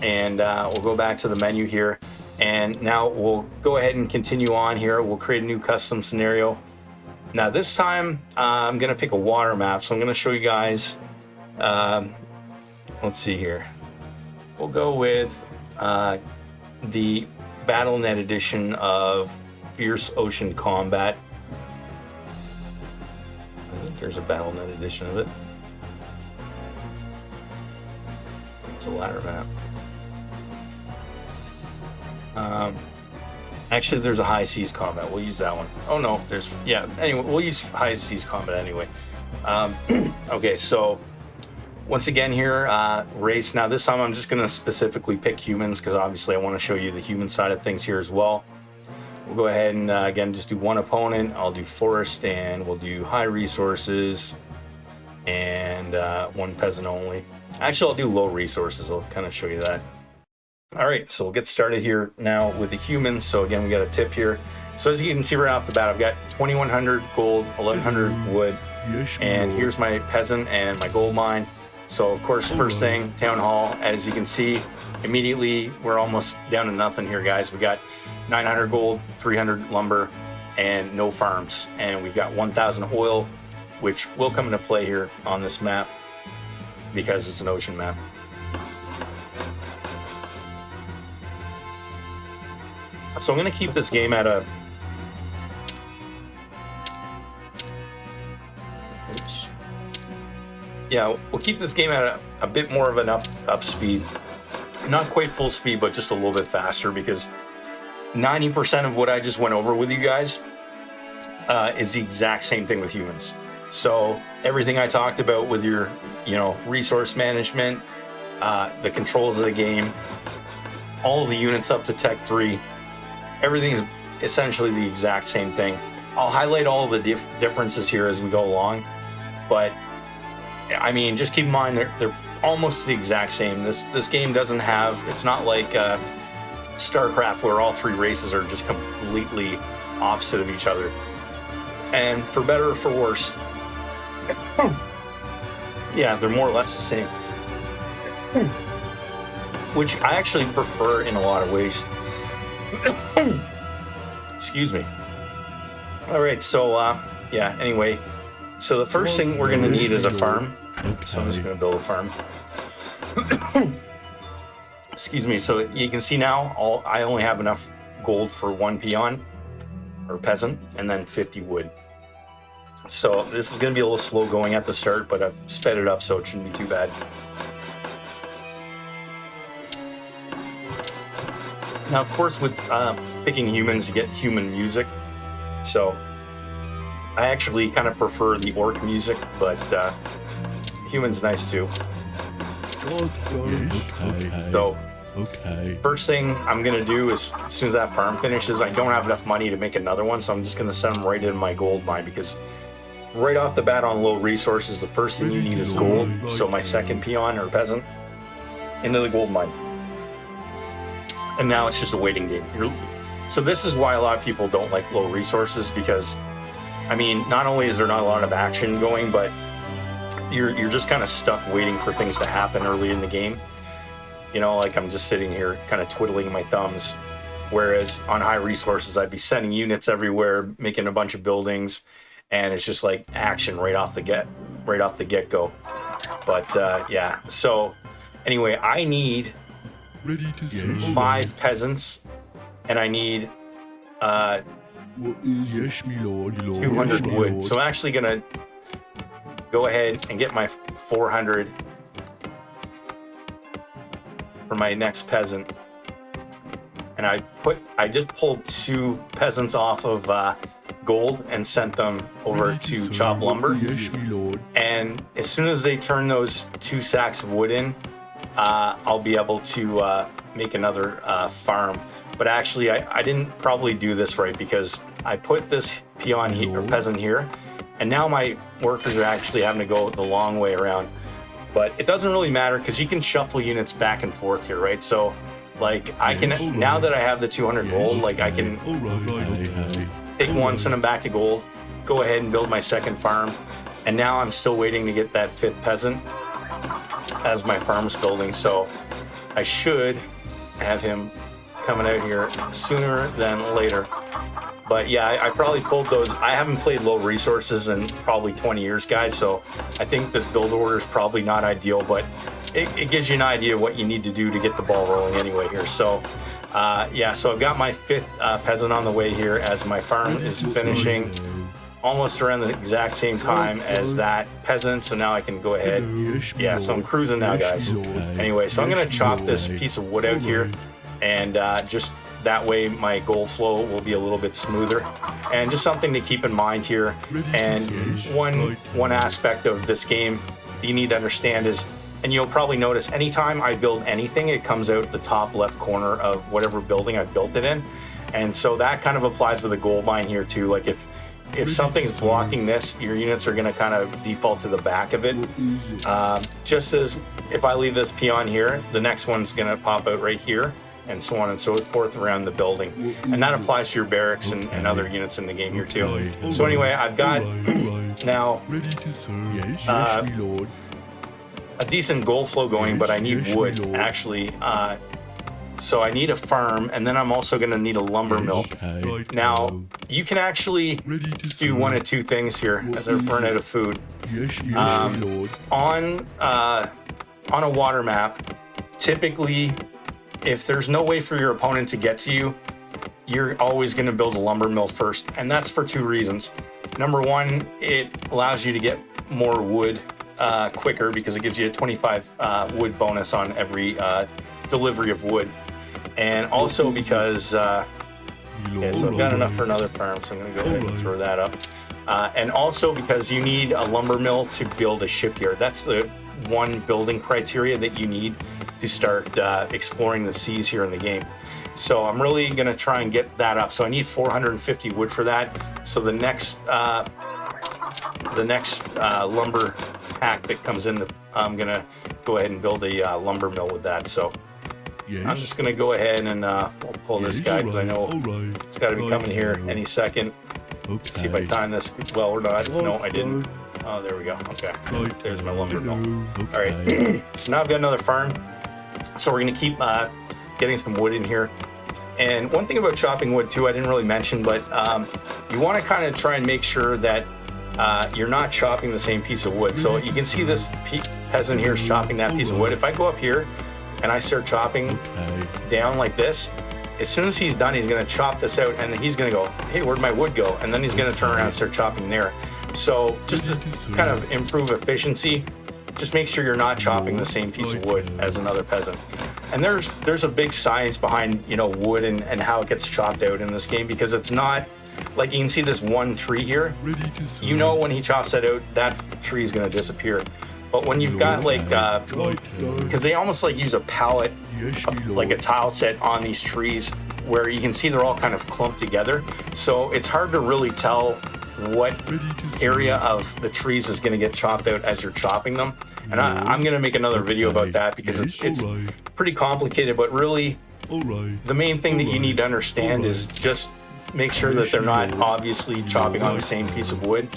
A: and we'll go back to the menu here, and now we'll go ahead and continue on here. We'll create a new custom scenario. Now this time I'm gonna pick a water map, so I'm gonna show you guys. Let's see here. We'll go with the BattleNet edition of Fierce Ocean Combat. I think there's a BattleNet edition of it. It's a ladder map. Actually, there's a High Seas Combat. We'll use that one. Oh no, there's, yeah. Anyway, we'll use High Seas Combat anyway. Okay, so once again here, race. Now this time I'm just gonna specifically pick humans, because obviously I want to show you the human side of things here as well. We'll go ahead and again just do one opponent. I'll do forest, and we'll do high resources, and one peasant only. Actually, I'll do low resources. I'll kind of show you that. All right, so we'll get started here now with the humans. So again, we got a tip here. So as you can see right off the bat, I've got 2,100 gold, 1,100 wood, and here's my peasant and my gold mine. So of course, first thing, town hall. As you can see, immediately we're almost down to nothing here, guys. We got 900 gold, 300 lumber, and no farms. And we've got 1,000 oil, which will come into play here on this map because it's an ocean map. So I'm going to keep this game at a... Oops. Yeah, we'll keep this game at a bit more of an up speed. Not quite full speed, but just a little bit faster, because 90% of what I just went over with you guys is the exact same thing with humans. So everything I talked about with your, resource management, the controls of the game, all of the units up to Tech 3, everything is essentially the exact same thing. I'll highlight all of the differences here as we go along, but I mean, just keep in mind they're almost the exact same. This game doesn't have, it's not like StarCraft where all 3 races are just completely opposite of each other. And for better or for worse, yeah, they're more or less the same. Which I actually prefer in a lot of ways. Excuse me. All right, so yeah, anyway, so the first thing we're gonna need is a farm. So I'm just gonna build a farm. Excuse me. So you can see now I only have enough gold for 1 peon or peasant, and then 50 wood. So this is gonna be a little slow going at the start, but I've sped it up so it shouldn't be too bad. Now, of course, with picking humans, you get human music. So I actually kind of prefer the orc music, but human's nice too. So first thing I'm going to do is, as soon as that farm finishes, I don't have enough money to make another one, so I'm just going to send them right into my gold mine, because right off the bat on low resources, the first thing you need is gold. So my second peon or peasant into the gold mine. And now it's just a waiting game. So this is why a lot of people don't like low resources, because, I mean, not only is there not a lot of action going, but you're just kind of stuck waiting for things to happen early in the game. Like I'm just sitting here kind of twiddling my thumbs. Whereas on high resources, I'd be sending units everywhere, making a bunch of buildings, and it's just like action right off the get-go. But yeah, so anyway, I need 5 peasants, and I need 200 wood. So I'm actually gonna go ahead and get my 400 for my next peasant. And I just pulled 2 peasants off of gold and sent them over to chop lumber. And as soon as they turn those 2 sacks of wood in, I'll be able to make another farm. But actually, I didn't probably do this right, because I put this peon here, or peasant here, and now my workers are actually having to go the long way around. But it doesn't really matter, because you can shuffle units back and forth here, right? So, like, I can, now that I have the 200 gold, like, I can take one, send them back to gold, go ahead and build my second farm, and now I'm still waiting to get that 5th peasant as my farm's building. So I should have him coming out here sooner than later. But yeah, I probably pulled those. I haven't played low resources in probably 20 years, guys, so I think this build order is probably not ideal, but it gives you an idea of what you need to do to get the ball rolling anyway here. So yeah, so I've got my 5th peasant on the way here as my farm is finishing almost around the exact same time as that peasant. So now I can go ahead. Yeah, so I'm cruising now, guys. Anyway, so I'm going to chop this piece of wood out here, and just that way my gold flow will be a little bit smoother. And just something to keep in mind here, and one aspect of this game that you need to understand is, and you'll probably notice anytime I build anything, it comes out the top left corner of whatever building I've built it in. And so that kind of applies with a gold mine here too. Like if something's blocking this, your units are going to kind of default to the back of it. Just as if I leave this peon here, the next one's going to pop out right here, and so on and so forth around the building. And that applies to your barracks and other units in the game here too. So anyway, I've got now a decent gold flow going, but I need wood actually. So I need a farm, and then I'm also going to need a lumber mill. Now, you can actually do one of two things here as I run out of food. On a water map, typically, if there's no way for your opponent to get to you, you're always going to build a lumber mill first, and that's for two reasons. Number one, it allows you to get more wood quicker because it gives you a 25 wood bonus on every delivery of wood. And also because okay, so I've got enough for another farm, so I'm going to go ahead and throw that up. And also because you need a lumber mill to build a shipyard. That's the one building criteria that you need to start exploring the seas here in the game. So I'm really going to try and get that up. So I need 450 wood for that. So the next lumber pack that comes in, I'm going to go ahead and build a lumber mill with that. So I'm just going to go ahead and we'll pull this guy because I know it's got to be coming here any second. See if I time this well or not. No, I didn't. Oh, there we go. Okay. There's my lumber mill. All right. So now I've got another farm. So we're going to keep getting some wood in here. And one thing about chopping wood too, I didn't really mention, but you want to kind of try and make sure that you're not chopping the same piece of wood. So you can see this peasant here is chopping that piece of wood. If I go up here and I start chopping down like this, as soon as he's done, he's going to chop this out, and he's going to go, hey, where'd my wood go? And then he's going to turn around and start chopping there. So just to kind of improve efficiency, just make sure you're not chopping the same piece of wood as another peasant. And there's a big science behind, you know, wood and how it gets chopped out in this game, because it's not like you can see this one tree here. You know, when he chops that out, that tree is going to disappear. But when you've got like, because they almost like use a palette, like a tile set on these trees, where you can see they're all kind of clumped together. So it's hard to really tell what area of the trees is going to get chopped out as you're chopping them. And I'm going to make another video about that because it's pretty complicated. But really, the main thing that you need to understand is just make sure that they're not obviously chopping on the same piece of wood.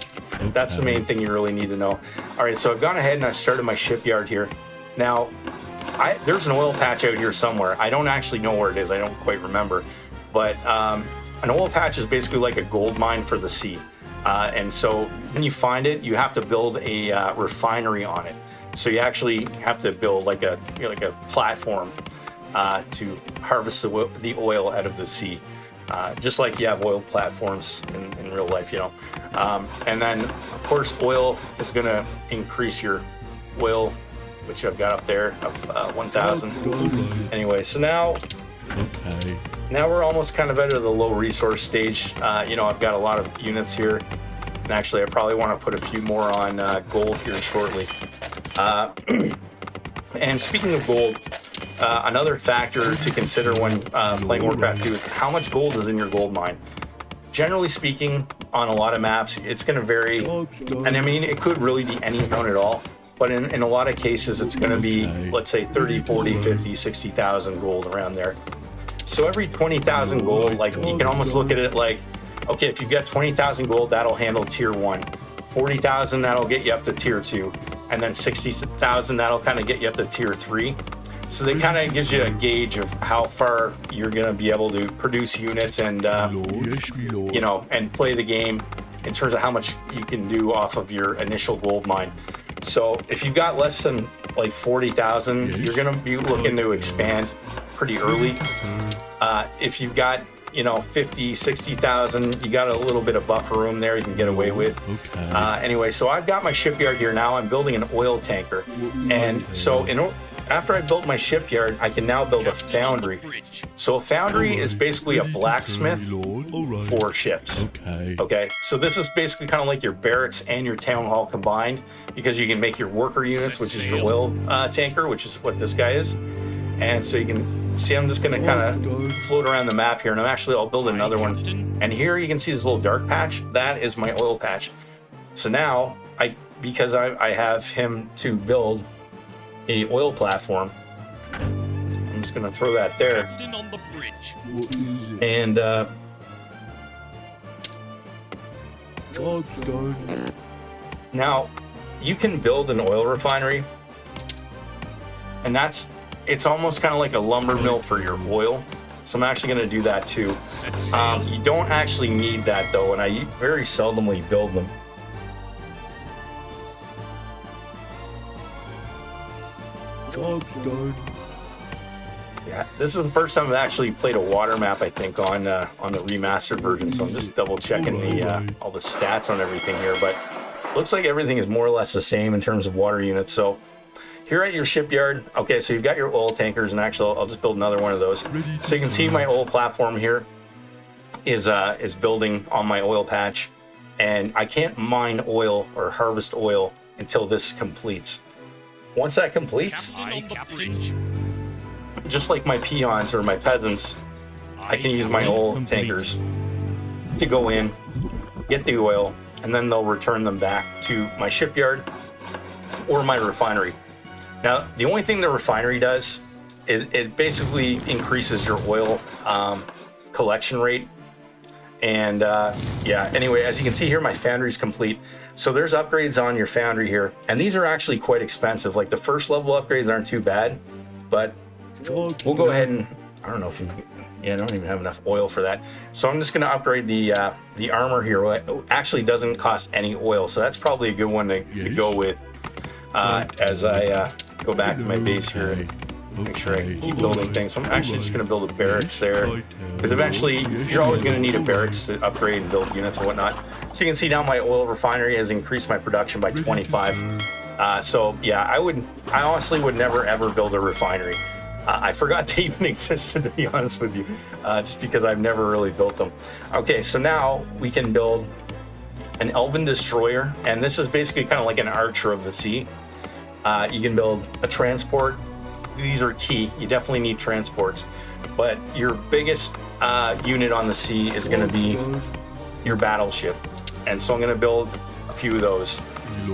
A: That's the main thing you really need to know. All right, so I've gone ahead and I've started my shipyard here. Now, there's an oil patch out here somewhere. I don't actually know where it is. I don't quite remember. But an oil patch is basically like a gold mine for the sea. And so when you find it, you have to build a refinery on it. So you actually have to build like a platform to harvest the oil out of the sea. Just like you have oil platforms in real life, you know. And then, of course, oil is going to increase your oil, which I've got up there, of 1,000. Anyway, so now we're almost kind of out of the low resource stage. You know, I've got a lot of units here. And actually, I probably want to put a few more on gold here shortly. And speaking of gold, another factor to consider when playing Warcraft 2 is how much gold is in your gold mine. Generally speaking, on a lot of maps, it's going to vary. And I mean, it could really be any amount at all. But in a lot of cases, it's going to be, let's say, 30, 40, 50, 60,000 gold around there. So every 20,000 gold, like you can almost look at it like, okay, if you've got 20,000 gold, that'll handle tier 1. 40,000, that'll get you up to tier 2. And then 60,000, that'll kind of get you up to tier 3. So that kind of gives you a gauge of how far you're going to be able to produce units and, you know, and play the game in terms of how much you can do off of your initial gold mine. So if you've got less than like 40,000, you're going to be looking to expand pretty early. If you've got, you know, 50, 60,000, you got a little bit of buffer room there you can get away with. Anyway, so I've got my shipyard here now. I'm building an oil tanker. And so after I built my shipyard, I can now build a foundry. So a foundry is basically a blacksmith for ships. Okay, so this is basically kind of like your barracks and your town hall combined, because you can make your worker units, which is your oil tanker, which is what this guy is. And so you can see I'm just going to kind of float around the map here, and I'll build another one. And here you can see this little dark patch. That is my oil patch. So now, because I have him to build a oil platform, I'm just gonna throw that there.
B: Captain on the bridge.
C: What is it?
A: And
C: Job's done.
A: now you can build an oil refinery, and it's almost kind of like a lumber mill for your oil. So I'm actually going to do that too.
B: Set sail.
A: You don't actually need that though, and I very seldomly build them.
C: Job's done.
A: Yeah, this is the first time I've actually played a water map, I think, on the remastered version. So I'm just double checking all the stats on everything here, but looks like everything is more or less the same in terms of water units. So here at your shipyard, okay, so you've got your oil tankers, and actually I'll just build another one of those. So you can see my oil platform here is building on my oil patch, and I can't mine oil or harvest oil until this completes. Once that completes,
B: Captain on the bridge.
A: just like my peons or my peasants, I can use my oil tankers to go in, get the oil, and then they'll return them back to my shipyard or my refinery. Now, the only thing the refinery does is it basically increases your oil collection rate. And yeah, anyway, as you can see here, my foundry is complete. So there's upgrades on your foundry here, and these are actually quite expensive. Like the first level upgrades aren't too bad, but we'll go ahead and, I don't know if I don't even have enough oil for that. So I'm just going to upgrade the armor here. It actually doesn't cost any oil, so that's probably a good one to go with as I go back to my base here and make sure I keep building things. So I'm actually just going to build a barracks there, because eventually you're always going to need a barracks to upgrade and build units and whatnot. So you can see now my oil refinery has increased my production by 25. So yeah, I honestly would never ever build a refinery. I forgot they even existed, to be honest with you, just because I've never really built them. Okay, so now we can build an Elven Destroyer, and this is basically kind of like an Archer of the Sea. You can build a transport. These are key. You definitely need transports, but your biggest unit on the sea is going to be your battleship, and so I'm going to build a few of those.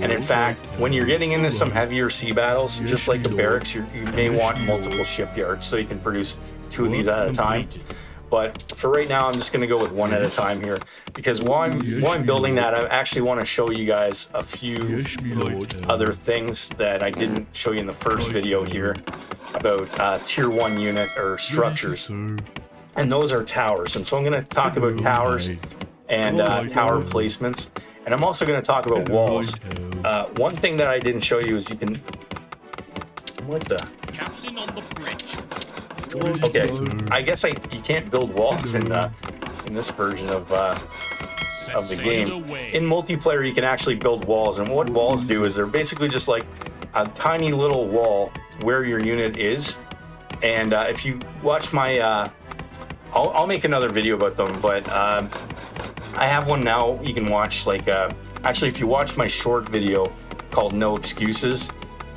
A: And in fact, when you're getting into some heavier sea battles, just like a barracks, you may want multiple shipyards, so you can produce 2 of these at a time. But for right now, I'm just going to go with 1 at a time here, because while I'm building that, I actually want to show you guys a few other things that I didn't show you in the first video here about tier 1 unit or structures, and those are towers. And so I'm going to talk about towers and tower placements, and I'm also going to talk about walls. One thing that I didn't show you is you can, what the?
B: Captain on the bridge.
A: Okay, I guess you can't build walls in this version of the game. In multiplayer, you can actually build walls, and what walls do is they're basically just like a tiny little wall where your unit is. And if you watch my, I'll make another video about them, but I have one now you can watch. Like actually, if you watch my short video called No Excuses,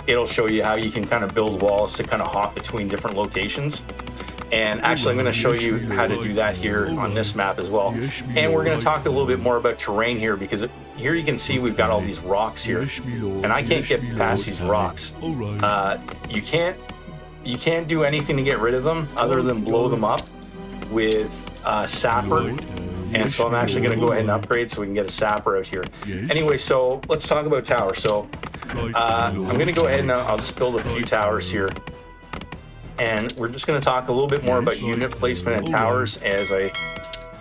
A: it'll show you how you can kind of build walls to kind of hop between different locations. And actually, I'm going to show you how to do that here on this map as well. And we're going to talk a little bit more about terrain here, because here you can see we've got all these rocks here, and I can't get past these rocks. You can't do anything to get rid of them other than blow them up with sapper. And so I'm actually going to go ahead and upgrade so we can get a sapper out here. Anyway, so let's talk about towers. So I'm going to go ahead and I'll just build a few towers here. And we're just going to talk a little bit more about unit placement and towers as I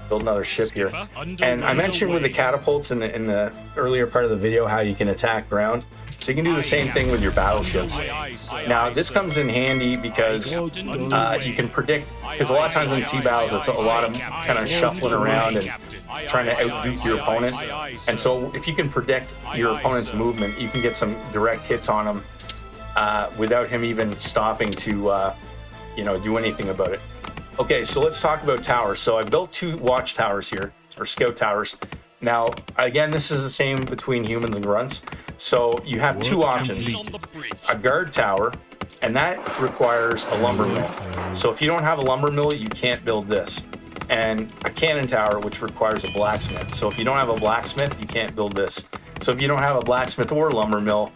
A: build another ship here. And I mentioned with the catapults in the earlier part of the video how you can attack ground. So you can do the same thing with your battleships. Now, this comes in handy because you can predict, because a lot of times in sea battles, it's a lot of kind of shuffling around and trying to outduke your opponent. And so if you can predict your opponent's movement, you can get some direct hits on him without him even stopping to do anything about it. Okay, so let's talk about towers. So I built 2 watchtowers here, or scout towers. Now, again, this is the same between humans and grunts. So you have 2 options. A guard tower, and that requires a lumber mill. So if you don't have a lumber mill, you can't build this. And a cannon tower, which requires a blacksmith. So if you don't have a blacksmith, you can't build this. So if you don't have a blacksmith or lumber mill,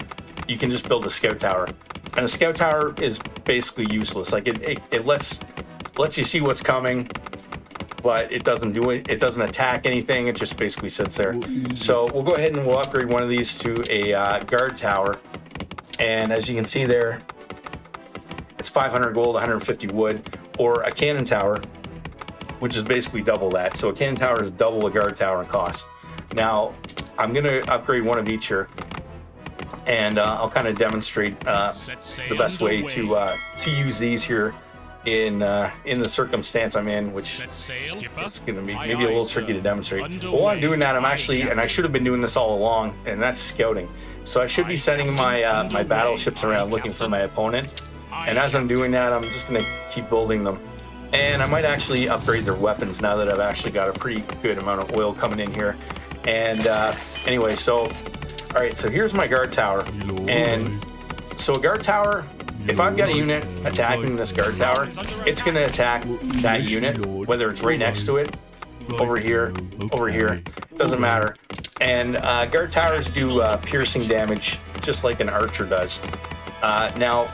A: you can just build a scout tower. And a scout tower is basically useless. Like it lets you see what's coming, but it doesn't do it. It doesn't attack anything. It just basically sits there. So we'll go ahead and we'll upgrade one of these to a guard tower. And as you can see there, it's 500 gold, 150 wood, or a cannon tower, which is basically double that. So a cannon tower is double a guard tower in cost. Now, I'm going to upgrade one of each here, and I'll kind of demonstrate the best way to use these here in the circumstance I'm in, which it's going to be maybe a little tricky to demonstrate. But while I'm doing that, I'm actually, and I should have been doing this all along, and that's scouting. So I should be sending my my battleships around looking for my opponent. And as I'm doing that, I'm just going to keep building them. And I might actually upgrade their weapons now that I've actually got a pretty good amount of oil coming in here. And anyway, so, all right, so here's my guard tower. And so a guard tower, if I've got a unit attacking this guard tower, it's going to attack that unit, whether it's right next to it, over here, doesn't matter. And guard towers do piercing damage just like an archer does. Now,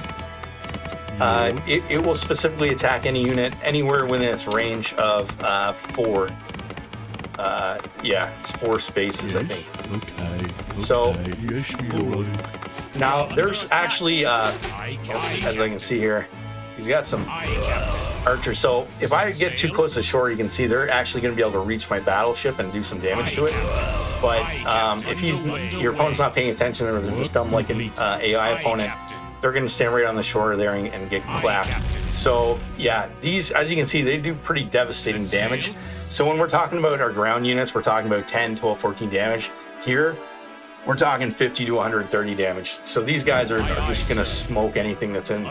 A: it will specifically attack any unit anywhere within its range of 4. Yeah, it's 4 spaces, I think.
C: Okay.
A: So
C: Yes, you're right.
A: now there's actually, as I can see here, he's got some archers. So if I get too close to shore, you can see they're actually going to be able to reach my battleship and do some damage to it. But if your opponent's not paying attention, or they're just dumb like an AI opponent, they're going to stand right on the shore there and get clapped. So yeah, these, as you can see, they do pretty devastating damage. So when we're talking about our ground units, we're talking about 10, 12, 14 damage. Here, we're talking 50 to 130 damage. So these guys are just going to smoke anything that's in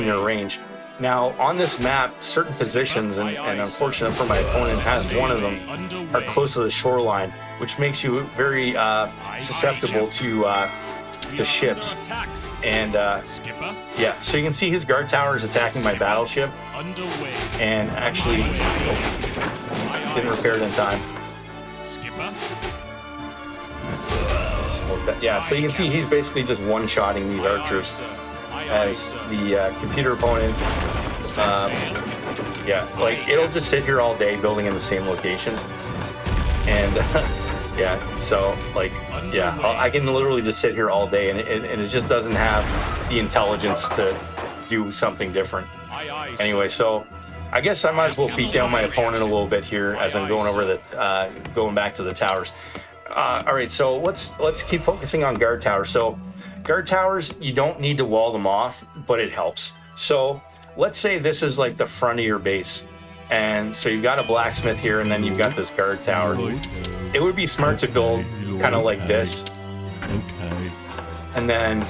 A: their range. Now, on this map, certain positions, and unfortunately for my opponent has one of them, are close to the shoreline, which makes you very susceptible to ships. And yeah, so you can see his guard tower is attacking my battleship, and actually didn't repair it in time. Smoke that. Yeah, so you can see he's basically just one-shotting these archers as the computer opponent. Yeah, like it'll just sit here all day building in the same location, and yeah, so like, yeah, I can literally just sit here all day, and it just doesn't have the intelligence to do something different. Anyway, so I guess I might as well beat down my opponent a little bit here as I'm going over the going back to the towers. All right, so let's keep focusing on guard towers. So guard towers, you don't need to wall them off, but it helps. So let's say this is like the front of your base, and so you've got a blacksmith here, and then you've got this guard tower. It would be smart to build kind of like this,
C: Okay.
A: and then,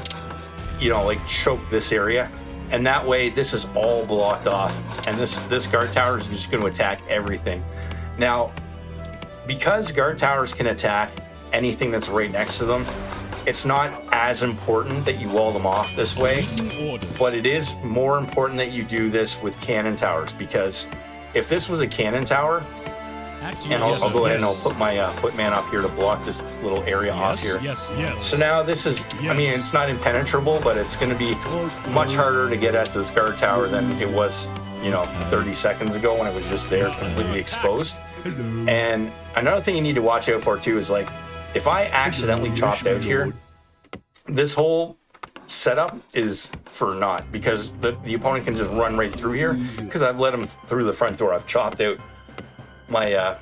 A: you know, like choke this area, and that way this is all blocked off, and this guard tower is just going to attack everything. Now, because guard towers can attack anything that's right next to them, it's not as important that you wall them off this way, but it is more important that you do this with cannon towers, because if this was a cannon tower, and I'll go ahead and I'll put my footman up here to block this little area off here. So now this is, I mean, it's not impenetrable, but it's going to be much harder to get at this guard tower than it was, you know, 30 seconds ago when it was just there completely exposed. And another thing you need to watch out for too is, like, if I accidentally chopped out here, this whole setup is for naught, because the opponent can just run right through here because I've let him through the front door. I've chopped out my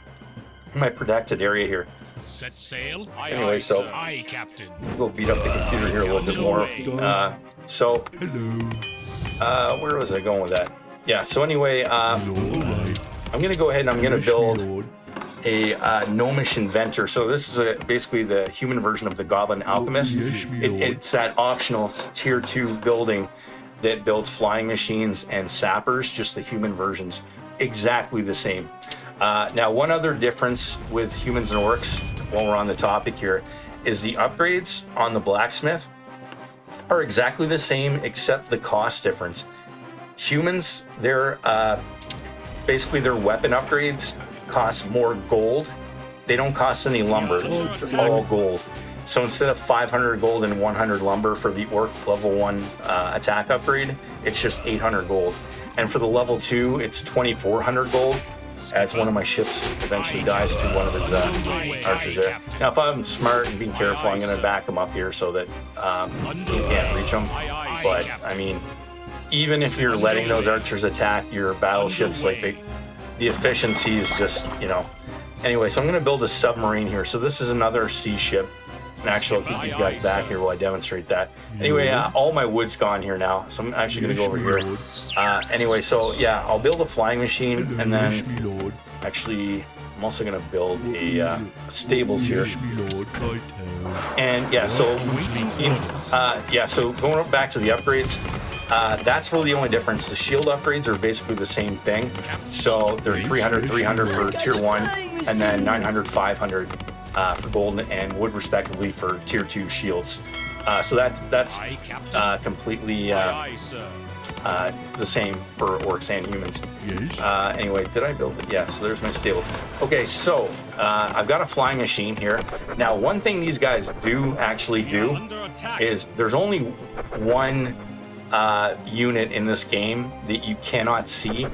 A: my protected area here.
B: Set sail.
A: Anyway, so
B: Aye, Captain.
A: we'll beat up the computer here a little bit more. So
C: Hello.
A: where was I going with that? Yeah, so anyway,
C: Hello.
A: I'm gonna go ahead and I'm gonna build a gnomish inventor. So this is basically the human version of the goblin alchemist. It's that optional tier 2 building that builds flying machines and sappers, just the human versions, exactly the same. Now, one other difference with humans and orcs, while we're on the topic here, is the upgrades on the blacksmith are exactly the same except the cost difference. Humans, they're basically their weapon upgrades cost more gold. They don't cost any lumber. It's all gold. So instead of 500 gold and 100 lumber for the orc level 1 attack upgrade, it's just 800 gold. And for the level 2, it's 2,400 gold, as one of my ships eventually dies to one of his archers there. Now, if I'm smart and being careful, I'm going to back him up here so that he can't reach him. But, I mean, even if you're letting those archers attack your battleships, like the efficiency is just, you know. Anyway, so I'm going to build a submarine here. So this is another sea ship. And actually, I'll keep these guys back here while I demonstrate that. Anyway, all my wood's gone here now, so I'm actually going to go over here. Anyway, so yeah, I'll build a flying machine, and then actually, I'm also going to build a stables here. And yeah, so so going back to the upgrades, that's really the only difference. The shield upgrades are basically the same thing. So they're 300, 300 for tier 1, and then 900, 500 for gold and wood respectively for tier 2 shields. So that's completely the same for orcs and humans. Anyway, did I build it? Yeah, so there's my stables. Okay, so I've got a flying machine here. Now, one thing these guys do actually do is there's only one unit in this game that you cannot see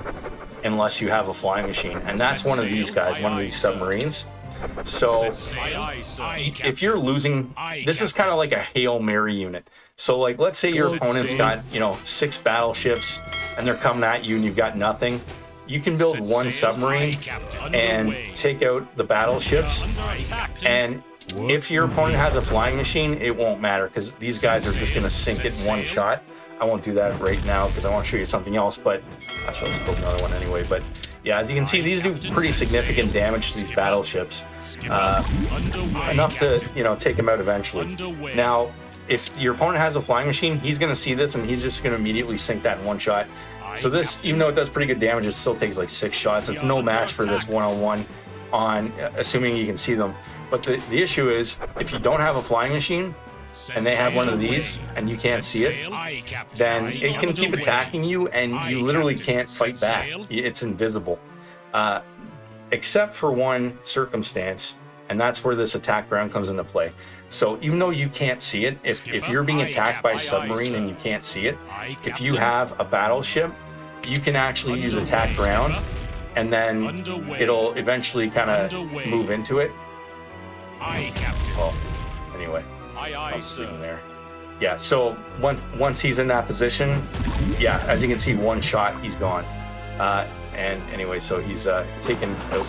A: unless you have a flying machine, and that's one of these guys, one of these submarines. So if you're losing, this is kind of like a Hail Mary unit. So like, let's say your opponent's got, 6 battleships and they're coming at you and you've got nothing. You can build one submarine and take out the battleships. And if your opponent has a flying machine, it won't matter because these guys are just going to sink it in one shot. I won't do that right now because I want to show you something else, but actually I'll just build another one anyway. But yeah, as you can see, these do pretty significant damage to these battleships. Enough to, take them out eventually. Now, if your opponent has a flying machine, he's going to see this and he's just going to immediately sink that in one shot. So this, even though it does pretty good damage, it still takes like 6 shots. It's no match for this one-on-one assuming you can see them. But the issue is, if you don't have a flying machine, and they have one of these, and you can't see it, then it can keep attacking you, and you literally can't fight back. It's invisible. Except for one circumstance, and that's where this attack ground comes into play. So even though you can't see it, if you're being attacked by a submarine and you can't see it, if you have a battleship, you can actually use attack ground, and then it'll eventually kind of move into it. Well, anyway. I'll just leave him there. Yeah, so once he's in that position, yeah, as you can see, one shot, he's gone. And anyway, so he's taken out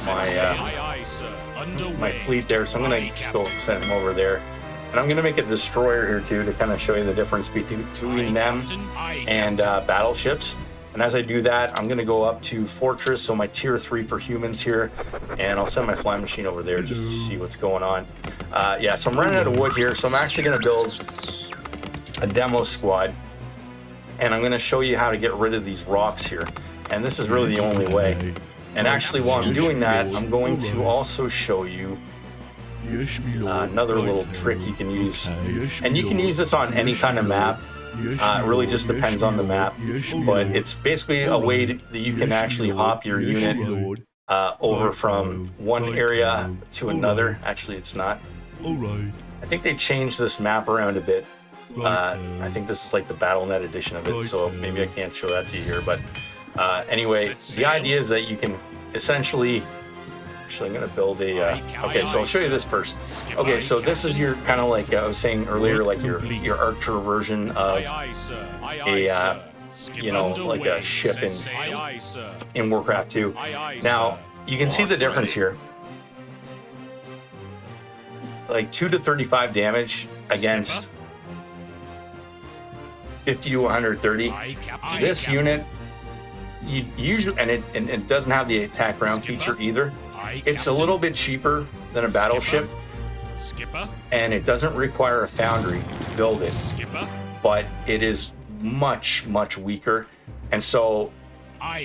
A: my fleet there, so I'm going to just go send him over there. And I'm going to make a destroyer here too to kind of show you the difference between them and battleships. And as I do that, I'm going to go up to Fortress, so my tier 3 for humans here, and I'll send my flying machine over there just to see what's going on. Yeah, so I'm running out of wood here, so I'm actually going to build a demo squad, and I'm going to show you how to get rid of these rocks here. And this is really the only way. And actually, while I'm doing that, I'm going to also show you another little trick you can use. And you can use this on any kind of map. It really just depends on the map, but it's basically a way that you can actually hop your unit over from one area to another. Actually, it's not. I think they changed this map around a bit. I think this is like the BattleNet edition of it, so maybe I can't show that to you here. But anyway, the idea is that you can essentially... Actually, I'm going to build a... okay, so I'll show you this first. Okay, so this is your kind of like I was saying earlier, like your archer version of a, like a ship in Warcraft 2. Now, you can see the difference here. Like 2 to 35 damage against 50 to 130. This unit, you usually, and it doesn't have the attack round feature either. It's a little bit cheaper than a battleship, and it doesn't require a foundry to build it, but it is much, much weaker. And so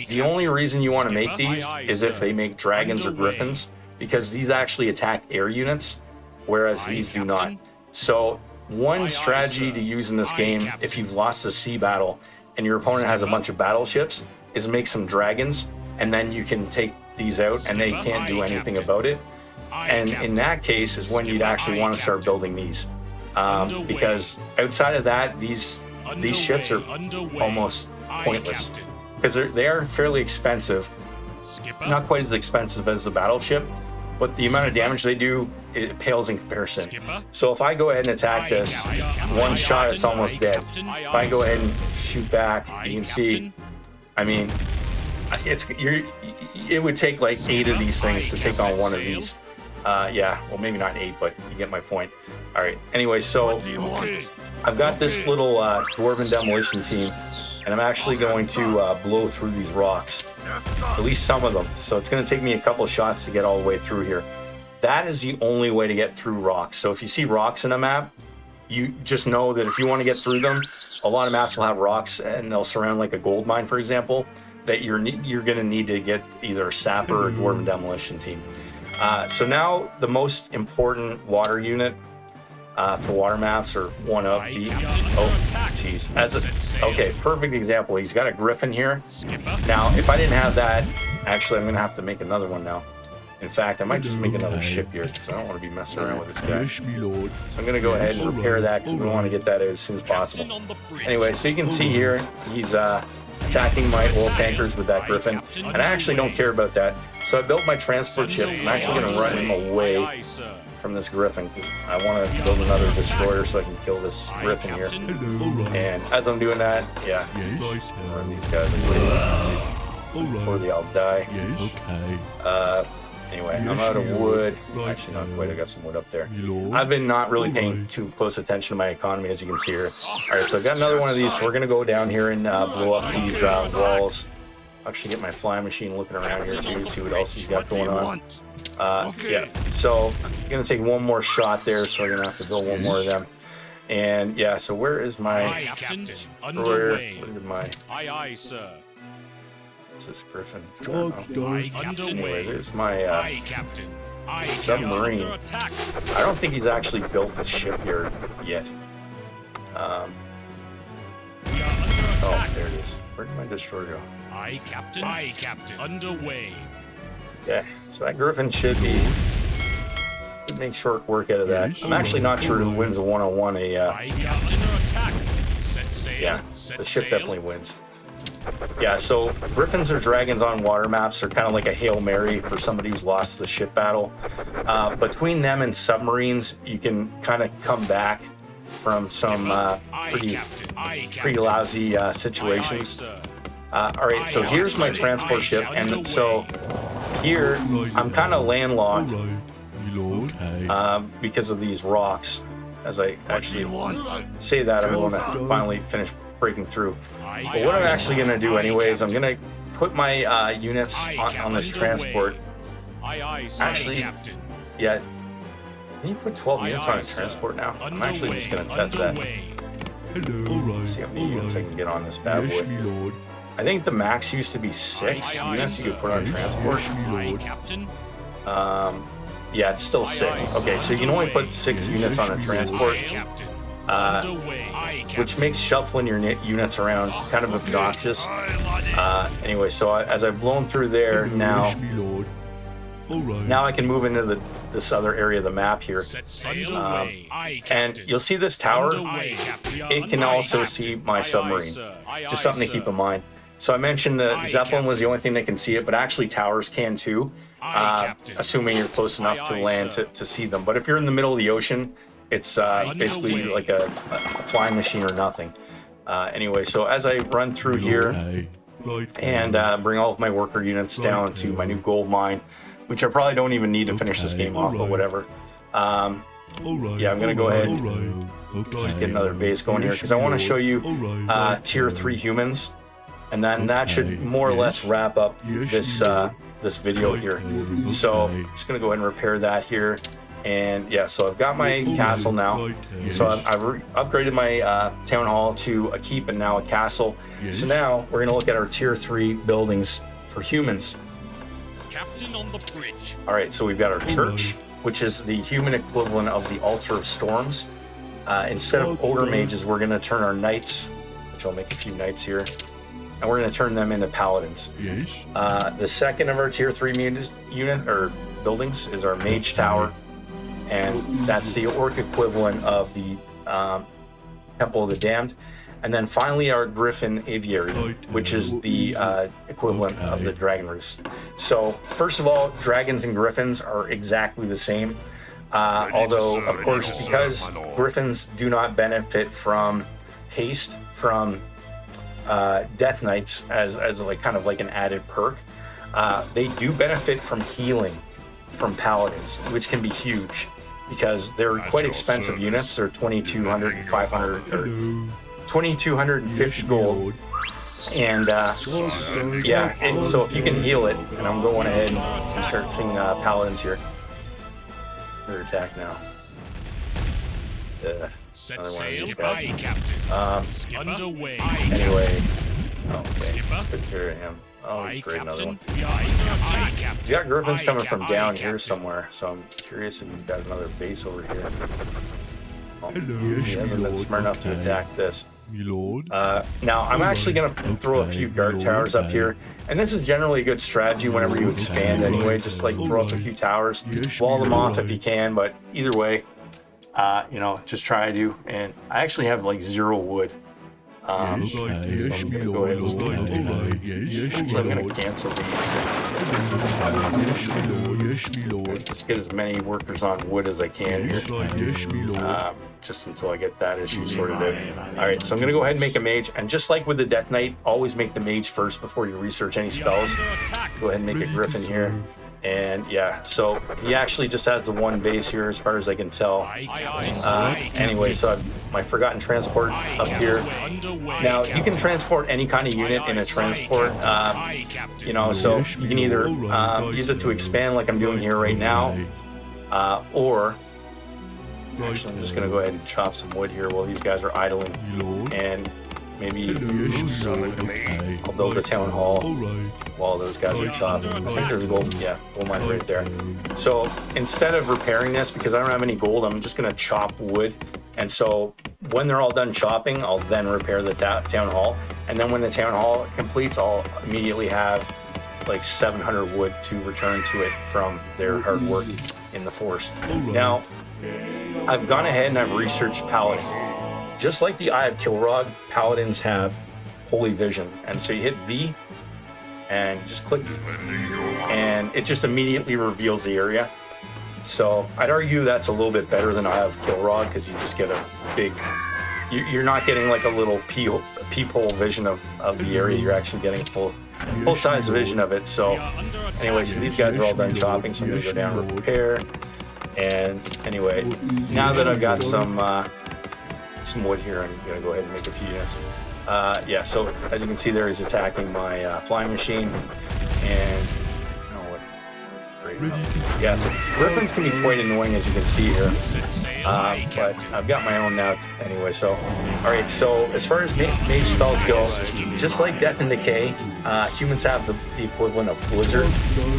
A: the only reason you want to make these is if they make dragons or griffins, because these actually attack air units, whereas these do not. So one strategy to use in this game, if you've lost a sea battle and your opponent has a bunch of battleships, is make some dragons, and then you can take these out and they can't do anything about it. And in that case is when you'd actually want to start building these, because outside of that, these ships are almost pointless because they are fairly expensive. Not quite as expensive as the battleship, but the amount of damage they do, it pales in comparison. So if I go ahead and attack this, one shot, it's almost dead. If I go ahead and shoot back, you can see, I mean, it would take like 8 of these things to take on one of these. Yeah, well, maybe not 8, but you get my point. All right. Anyway, so I've got this little dwarven demolition team, and I'm actually going to blow through these rocks, at least some of them. So it's going to take me a couple shots to get all the way through here. That is the only way to get through rocks. So if you see rocks in a map, you just know that if you want to get through them, a lot of maps will have rocks and they'll surround like a gold mine, for example, that you're going to need to get either a sapper or a dwarven demolition team. So now the most important water unit for water maps are one of the, oh jeez, okay, perfect example. He's got a griffin here. Now if I didn't have that, actually I'm gonna have to make another one now. In fact, I might just make another ship here because I don't want to be messing around with this guy. So I'm gonna go ahead and repair that because we want to get that out as soon as possible. Anyway, so you can see here he's attacking my oil tankers with that griffin, and I actually don't care about that. So I built my transport ship. I'm actually going to run him away from this griffin. I want to build another destroyer so I can kill this griffin here. And as I'm doing that, yeah, run these guys away before they all die. Anyway, I'm out of wood. Actually, not quite. I got some wood up there. I've been not really paying too close attention to my economy, as you can see here. All right, so I've got another one of these. So we're going to go down here and blow up these walls. Actually get my flying machine looking around here too, see what else he's got going on. Yeah, so I'm going to take one more shot there, so I'm going to have to build one more of them. And yeah, so where is my destroyer? Where did my... This griffin. Anyway, there's my submarine. I don't think he's actually built a shipyard yet. Oh, there it is. Where did my destroyer go?
B: Aye, Captain. Aye, Captain. Underway.
A: Okay, so that griffin should make short work out of that. I'm actually not sure who wins a one-on-one. Yeah, the ship definitely wins. Yeah, so griffins or dragons on water maps are kind of like a Hail Mary for somebody who's lost the ship battle. Between them and submarines, you can kind of come back from some pretty lousy situations. All right, so here's my transport ship, and so here I'm kind of landlocked because of these rocks. As I actually say that, I'm going to finally finish breaking through. But what I'm actually going to do anyway is I'm going to put my units on this transport. Actually, yeah, can you put 12 units on a transport now? I'm actually just going to test that. See how many units I can get on this bad boy. I think the max used to be 6 units you could put on transport. Yeah, it's still 6. Okay, so you can only put 6 units on a transport, which makes shuffling your units around kind of obnoxious. Anyway, so as I've blown through there, now I can move into this other area of the map here. And you'll see this tower. It can also see my submarine. Just something to keep in mind. So I mentioned the Zeppelin was the only thing that can see it, but actually towers can too, assuming you're close enough to land to see them. But if you're in the middle of the ocean, it's basically like a flying machine or nothing. Anyway, so as I run through here and bring all of my worker units down to my new gold mine, which I probably don't even need to finish this game off, but whatever. Yeah, I'm going to go ahead and just get another base going here because I want to show you tier 3 humans. And then that should more or less wrap up this this video here. So I'm just gonna go ahead and repair that here. And yeah, so I've got my castle now. So I've upgraded my town hall to a keep and now a castle. So now we're gonna look at our tier 3 buildings for humans.
B: Captain on the bridge.
A: All right, so we've got our church, which is the human equivalent of the altar of storms. Instead of ogre mages, we're gonna turn our knights, which I'll make a few knights here. And we're going to turn them into paladins. The second of our tier 3 unit or buildings is our mage tower, and that's the orc equivalent of the Temple of the Damned. And then finally our Griffin Aviary, which is the equivalent of the Dragon Roost. So first of all, dragons and griffins are exactly the same. Although, of course, because griffins do not benefit from haste from Death Knights as like kind of like an added perk, they do benefit from healing from paladins, which can be huge because they're quite expensive units. They're 2,200 and 500 or 2,250 gold. And yeah, and so if you can heal it, and I'm going ahead and searching paladins here. Under attack now.
B: Set
A: Another one of
B: sail.
A: these guys.
B: Aye, Captain. Skipper. Underway.
A: Anyway, okay,
B: Skipper.
A: took care of him. Oh,
B: Aye,
A: great, another one.
B: Captain. Aye, Captain.
A: He's got griffins
B: Aye,
A: coming from
B: Aye,
A: down here
B: Captain.
A: somewhere, so I'm curious if he's got another base over here. Oh,
C: Hello,
A: he hasn't been smart enough to attack this.
C: My lord.
A: Now, I'm actually going to throw a few guard towers up here, and this is generally a good strategy whenever you expand anyway, just like throw up a few towers, wall them off if you can, but either way, you know, just try to, and I actually have like 0 wood. So I'm going to go ahead and so I'm going to cancel these. Let's get as many workers on wood as I can here. Just until I get that issue sorted out. Alright, so I'm going to go ahead and make a mage, and just like with the Death Knight, always make the mage first before you research any spells. Go ahead and make a griffin here. And yeah, so he actually just has the one base here as far as I can tell. Anyway, so I forgotten transport up here. Now, you can transport any kind of unit in a transport, you know, so you can either use it to expand like I'm doing here right now, or actually I'm just going to go ahead and chop some wood here while these guys are idling, and maybe I'll build a town hall while those guys are chopping. I think there's gold, yeah, gold mines right there. So instead of repairing this, because I don't have any gold, I'm just gonna chop wood. And so when they're all done chopping, I'll then repair the town hall. And then when the town hall completes, I'll immediately have like 700 wood to return to it from their hard work in the forest. Now, I've gone ahead and I've researched Paladin. Just like the Eye of Kilrog, Paladins have Holy Vision. And so you hit V and just click, and it just immediately reveals the area. So I'd argue that's a little bit better than Eye of Kilrog, because you just get a big, you're not getting like a little peephole vision of the area, you're actually getting full size vision of it. So anyway, so these guys are all done chopping, so I'm gonna go down and repair. And anyway, now that I've got some wood here, I'm gonna go ahead and make a few units. Yeah, so as you can see there, he's attacking my flying machine, and yeah, so griffins can be quite annoying, as you can see here, but I've got my own now anyway. So all right, so as far as mage spells go, just like Death and Decay, humans have the equivalent of Blizzard,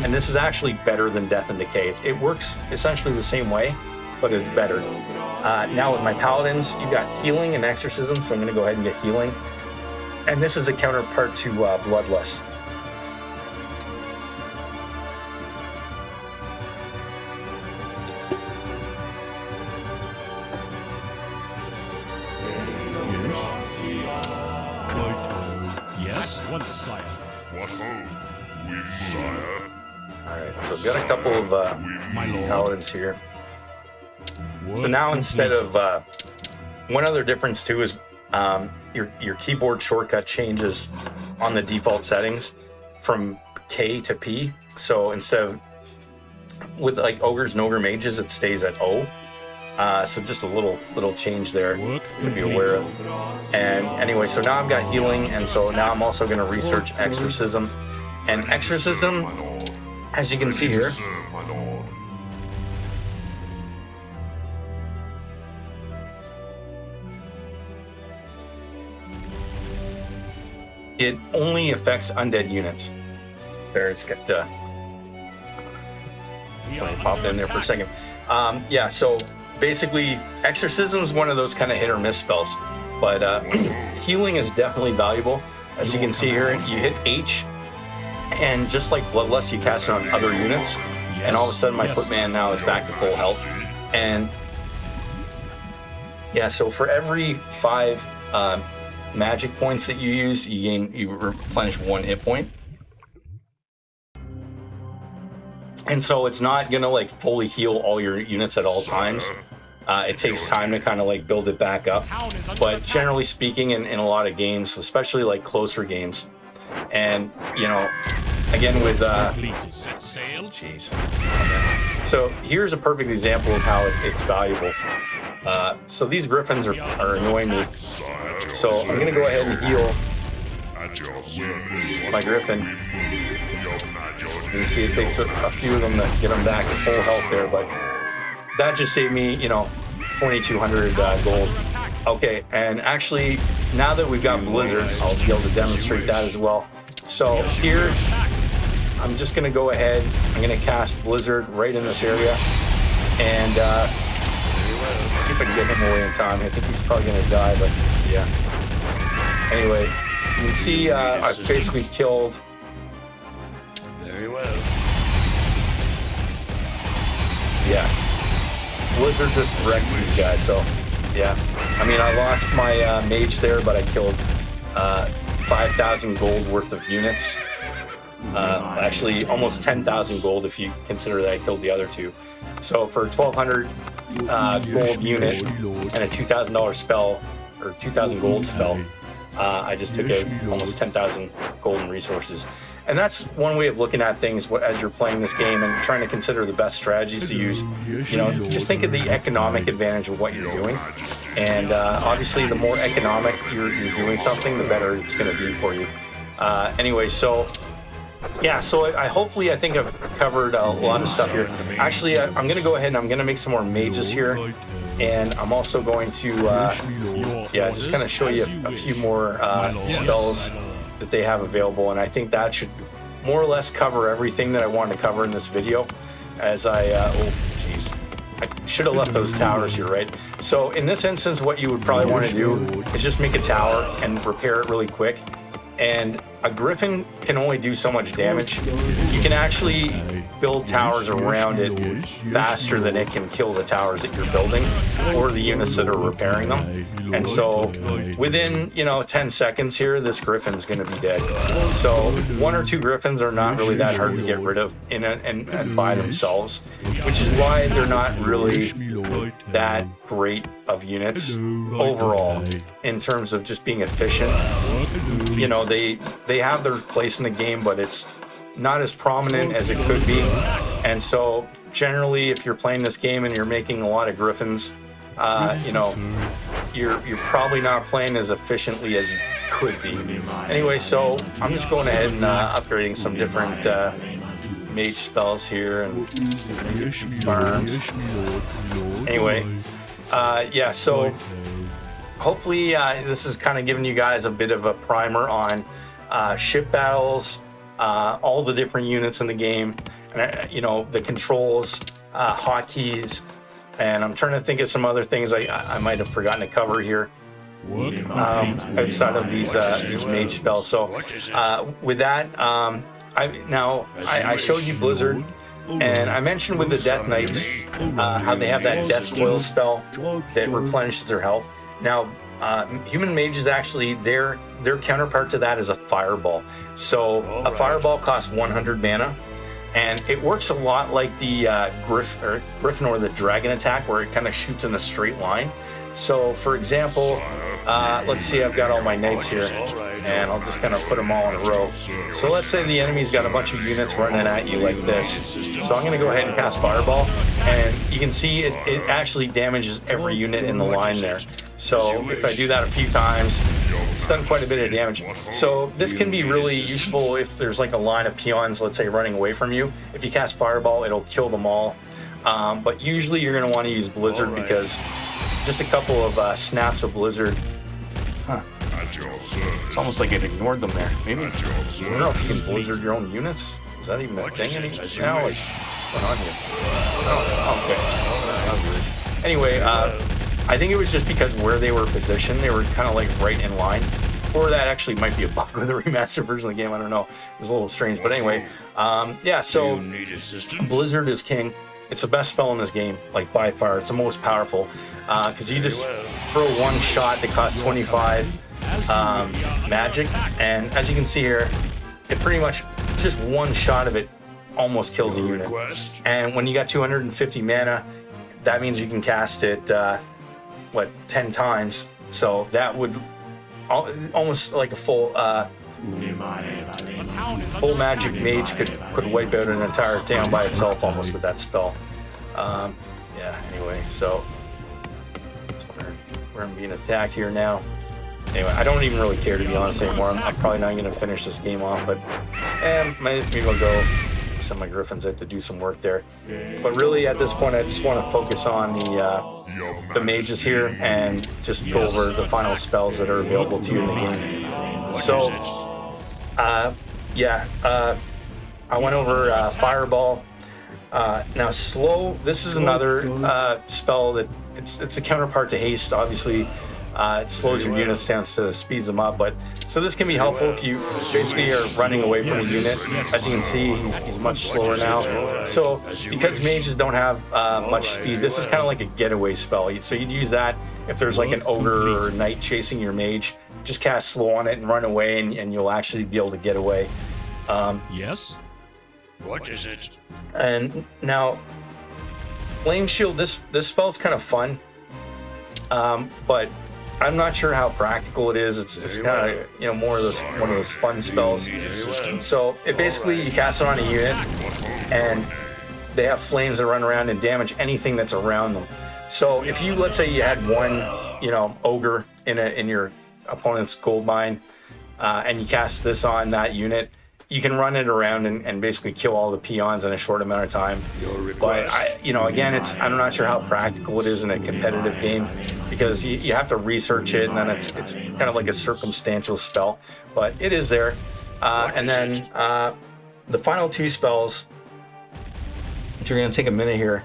A: and this is actually better than Death and Decay. It works essentially the same way, but it's better. Now with my paladins, you've got healing and exorcism, so I'm going to go ahead and get healing. And this is a counterpart to Bloodlust.
B: Yes, once, sire.
D: What ho, we sire?
A: Alright, so I've got a couple of paladins here. So now instead of one other difference too is your keyboard shortcut changes on the default settings from K to P. So instead of with like ogres and ogre mages, it stays at O. So just a little change there to be aware of. And anyway, so now I've got healing, and so now I'm also going to research exorcism. And exorcism, as you can see here,
D: Serve, my lord.
A: it only affects undead units. There, it's got the. So let me pop it in there for a second. Yeah, so basically, exorcism is one of those kind of hit or miss spells, but healing is definitely valuable. As you can see here, you hit H, and just like Bloodlust, you cast it on other units, and all of a sudden my footman now is back to full health. And yeah, so for every 5 magic points that you use, you replenish 1 hit point. And so it's not gonna like fully heal all your units at all times. It takes time to kind of like build it back up. But generally speaking, in a lot of games, especially like closer games, and you know, again with jeez. So here's a perfect example of how it's valuable. So these griffins are annoying me. So I'm gonna go ahead and heal my griffin. You can see it takes a few of them to get them back to full health there, but that just saved me, you know, 2,200 gold. Okay, and actually, now that we've got Blizzard, I'll be able to demonstrate that as well. So here, I'm just gonna go ahead. I'm gonna cast Blizzard right in this area, and see if I can get him away in time. I think he's probably gonna die, but yeah. Anyway, you can see I've basically killed.
E: Very well.
A: Yeah. Blizzard just wrecks these guys, so yeah. I mean, I lost my mage there, but I killed 5,000 gold worth of units. Actually, almost 10,000 gold if you consider that I killed the other two. So for 1,200 gold unit and a $2,000 spell, or 2,000 gold spell, I just took out almost 10,000 golden resources. And that's one way of looking at things as you're playing this game and trying to consider the best strategies to use. You know, just think of the economic advantage of what you're doing. And obviously, the more economic you're doing something, the better it's going to be for you. Anyway, so yeah, so I think I've covered a lot of stuff here. Actually, I'm going to go ahead and I'm going to make some more mages here. And I'm also going to, yeah, just kind of show you a few more spells that they have available, and I think that should more or less cover everything that I wanted to cover in this video. As I should have left those towers here, right? So in this instance, what you would probably want to do is just make a tower and repair it really quick. And a griffin can only do so much damage. You can actually build towers around it faster than it can kill the towers that you're building or the units that are repairing them. And so within, you know, 10 seconds here, this griffin's going to be dead. So 1 or 2 griffins are not really that hard to get rid of and by themselves, which is why they're not really that great of units overall in terms of just being efficient. You know, they have their place in the game, but it's not as prominent as it could be. And so generally, if you're playing this game and you're making a lot of griffins, you know, you're probably not playing as efficiently as you could be. Anyway, so I'm just going ahead and upgrading some different mage spells here and farms. Anyway, yeah, so hopefully this is kind of giving you guys a bit of a primer on ship battles, all the different units in the game, and you know, the controls, hotkeys, and I'm trying to think of some other things I might have forgotten to cover here outside of these mage spells. So with that, I showed you Blizzard, and I mentioned with the Death Knights how they have that Death Coil spell that replenishes their health. Now, human mages actually, their counterpart to that is a fireball. So a fireball costs 100 mana, and it works a lot like the Griffin or the Dragon attack, where it kind of shoots in a straight line. So, for example, let's see, I've got all my knights here, and I'll just kind of put them all in a row. So let's say the enemy's got a bunch of units running at you like this. So I'm going to go ahead and cast Fireball, and you can see it actually damages every unit in the line there. So if I do that a few times, it's done quite a bit of damage. So this can be really useful if there's like a line of peons, let's say, running away from you. If you cast Fireball, it'll kill them all. But usually you're going to want to use Blizzard because just a couple of snaps of Blizzard. Huh. It's almost like it ignored them there. Maybe. I don't know if you can Blizzard your own units. Is that even a thing now? Like, what's going on here? Oh, okay. That was weird. Anyway, I think it was just because where they were positioned, they were kind of like right in line. Or that actually might be a bug with the remastered version of the game. I don't know. It was a little strange. But anyway, yeah, so Blizzard is king. It's the best spell in this game, like by far. It's the most powerful because you just throw one shot that costs 25 magic, and as you can see here, it pretty much just one shot of it almost kills a unit. And when you got 250 mana, that means you can cast it 10 times. So that would almost like a full magic mage could wipe out an entire town by itself almost with that spell. Anyway, so we're being attacked here now. Anyway, I don't even really care, to be honest, anymore. I'm probably not going to finish this game off, but maybe I'll go send my griffins out to do some work there. But really, at this point, I just want to focus on the mages here and just go over the final spells that are available to you in the game. So, I went over Fireball. Now, Slow, this is another spell that it's a counterpart to Haste, obviously. It slows your units down instead of speeds them up, but so this can be helpful if you basically are running away from a unit. As you can see, he's much slower now. So because mages don't have much speed, this is kind of like a getaway spell. So you'd use that if there's like an ogre or a knight chasing your mage. Just cast Slow on it and run away, and you'll actually be able to get away.
B: Yes?
E: What is it?
A: And now, Flame Shield, this spell's kind of fun, but I'm not sure how practical it is. It's kind of more of one of those fun spells. So it basically, you cast it on a unit, and they have flames that run around and damage anything that's around them. So if you, let's say you had one ogre in your opponent's gold mine, and you cast this on that unit, you can run it around and basically kill all the peons in a short amount of time. But again, I'm not sure how practical it is in a competitive game, because you have to research it, and then it's kind of like a circumstantial spell, but it is there. And then the final two spells, which are going to take a minute here,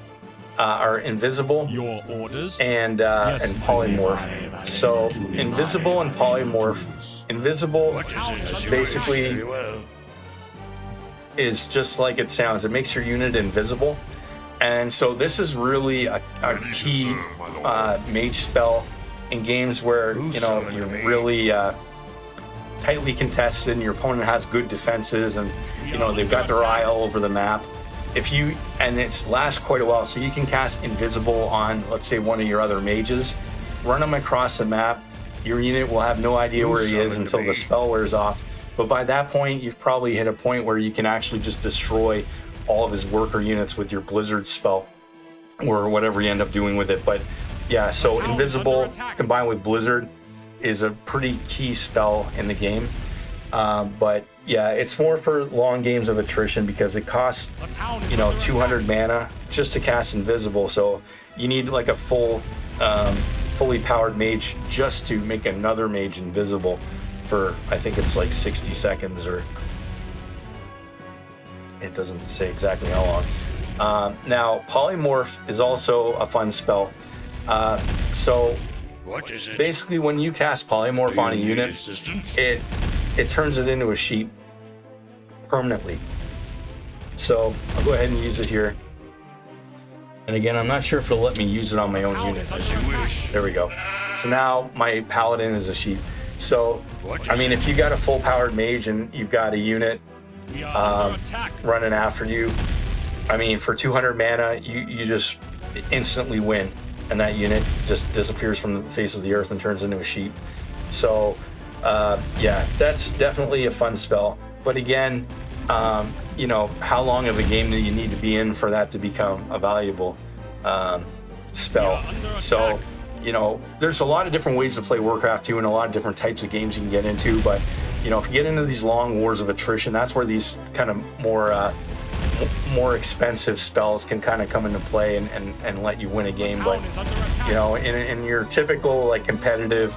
A: are Invisible
B: Your orders?
A: and Polymorph. So Invisible and Polymorph. Invisible basically is just like it sounds. It makes your unit invisible. And so this is really a key mage spell in games where you're really tightly contested and your opponent has good defenses, and they've got their eye all over the map. And it lasts quite a while, so you can cast Invisible on, let's say, one of your other mages, run them across the map. Your unit will have no idea where he is until the spell wears off. But by that point, you've probably hit a point where you can actually just destroy all of his worker units with your Blizzard spell, or whatever you end up doing with it. But yeah, so Invisible combined with Blizzard is a pretty key spell in the game. But yeah, it's more for long games of attrition, because it costs 200 mana just to cast Invisible. So you need like a fully powered mage just to make another mage invisible for, I think it's like 60 seconds, or it doesn't say exactly how long. Now, Polymorph is also a fun spell. So basically, when you cast Polymorph on a unit, it turns it into a sheep permanently. So I'll go ahead and use it here. And again, I'm not sure if it'll let me use it on my own unit. There we go. So now my paladin is a sheep. So, I mean, if you got a full powered mage and you've got a unit running after you, I mean, for 200 mana, you just instantly win, and that unit just disappears from the face of the earth and turns into a sheep. So, yeah, that's definitely a fun spell. But again, how long of a game do you need to be in for that to become a valuable spell? So, there's a lot of different ways to play Warcraft 2 and a lot of different types of games you can get into. But, if you get into these long wars of attrition, that's where these kind of more expensive spells can kind of come into play and let you win a game. But, in your typical like competitive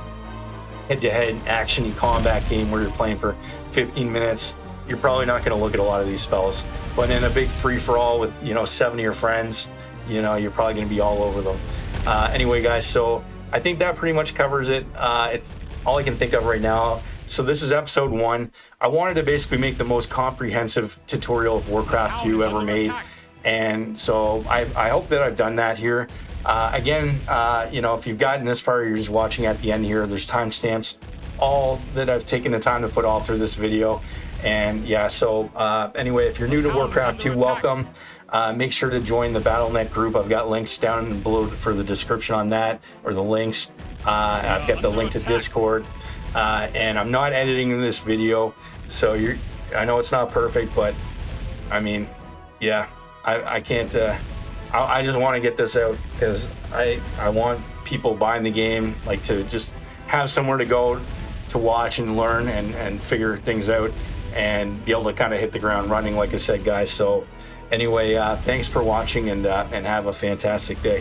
A: head-to-head actiony combat game where you're playing for 15 minutes, you're probably not going to look at a lot of these spells. But in a big free-for-all with 70 of your friends, you're probably going to be all over them. Anyway, guys, so I think that pretty much covers it. It's all I can think of right now. So this is episode 1. I wanted to basically make the most comprehensive tutorial of Warcraft 2 ever made, and so I hope that I've done that here. Again, if you've gotten this far, you're just watching at the end here, there's timestamps all that I've taken the time to put all through this video. And yeah, so anyway, if you're new to Warcraft 2, welcome. Make sure to join the Battle.net group. I've got links down below for the description on that, or the links. I've got the link to Discord. And I'm not editing this video, so I know it's not perfect, but I mean, yeah, I can't, I just want to get this out because I want people buying the game, like, to just have somewhere to go to watch and learn and figure things out and be able to kind of hit the ground running, like I said, guys. So anyway, thanks for watching, and have a fantastic day.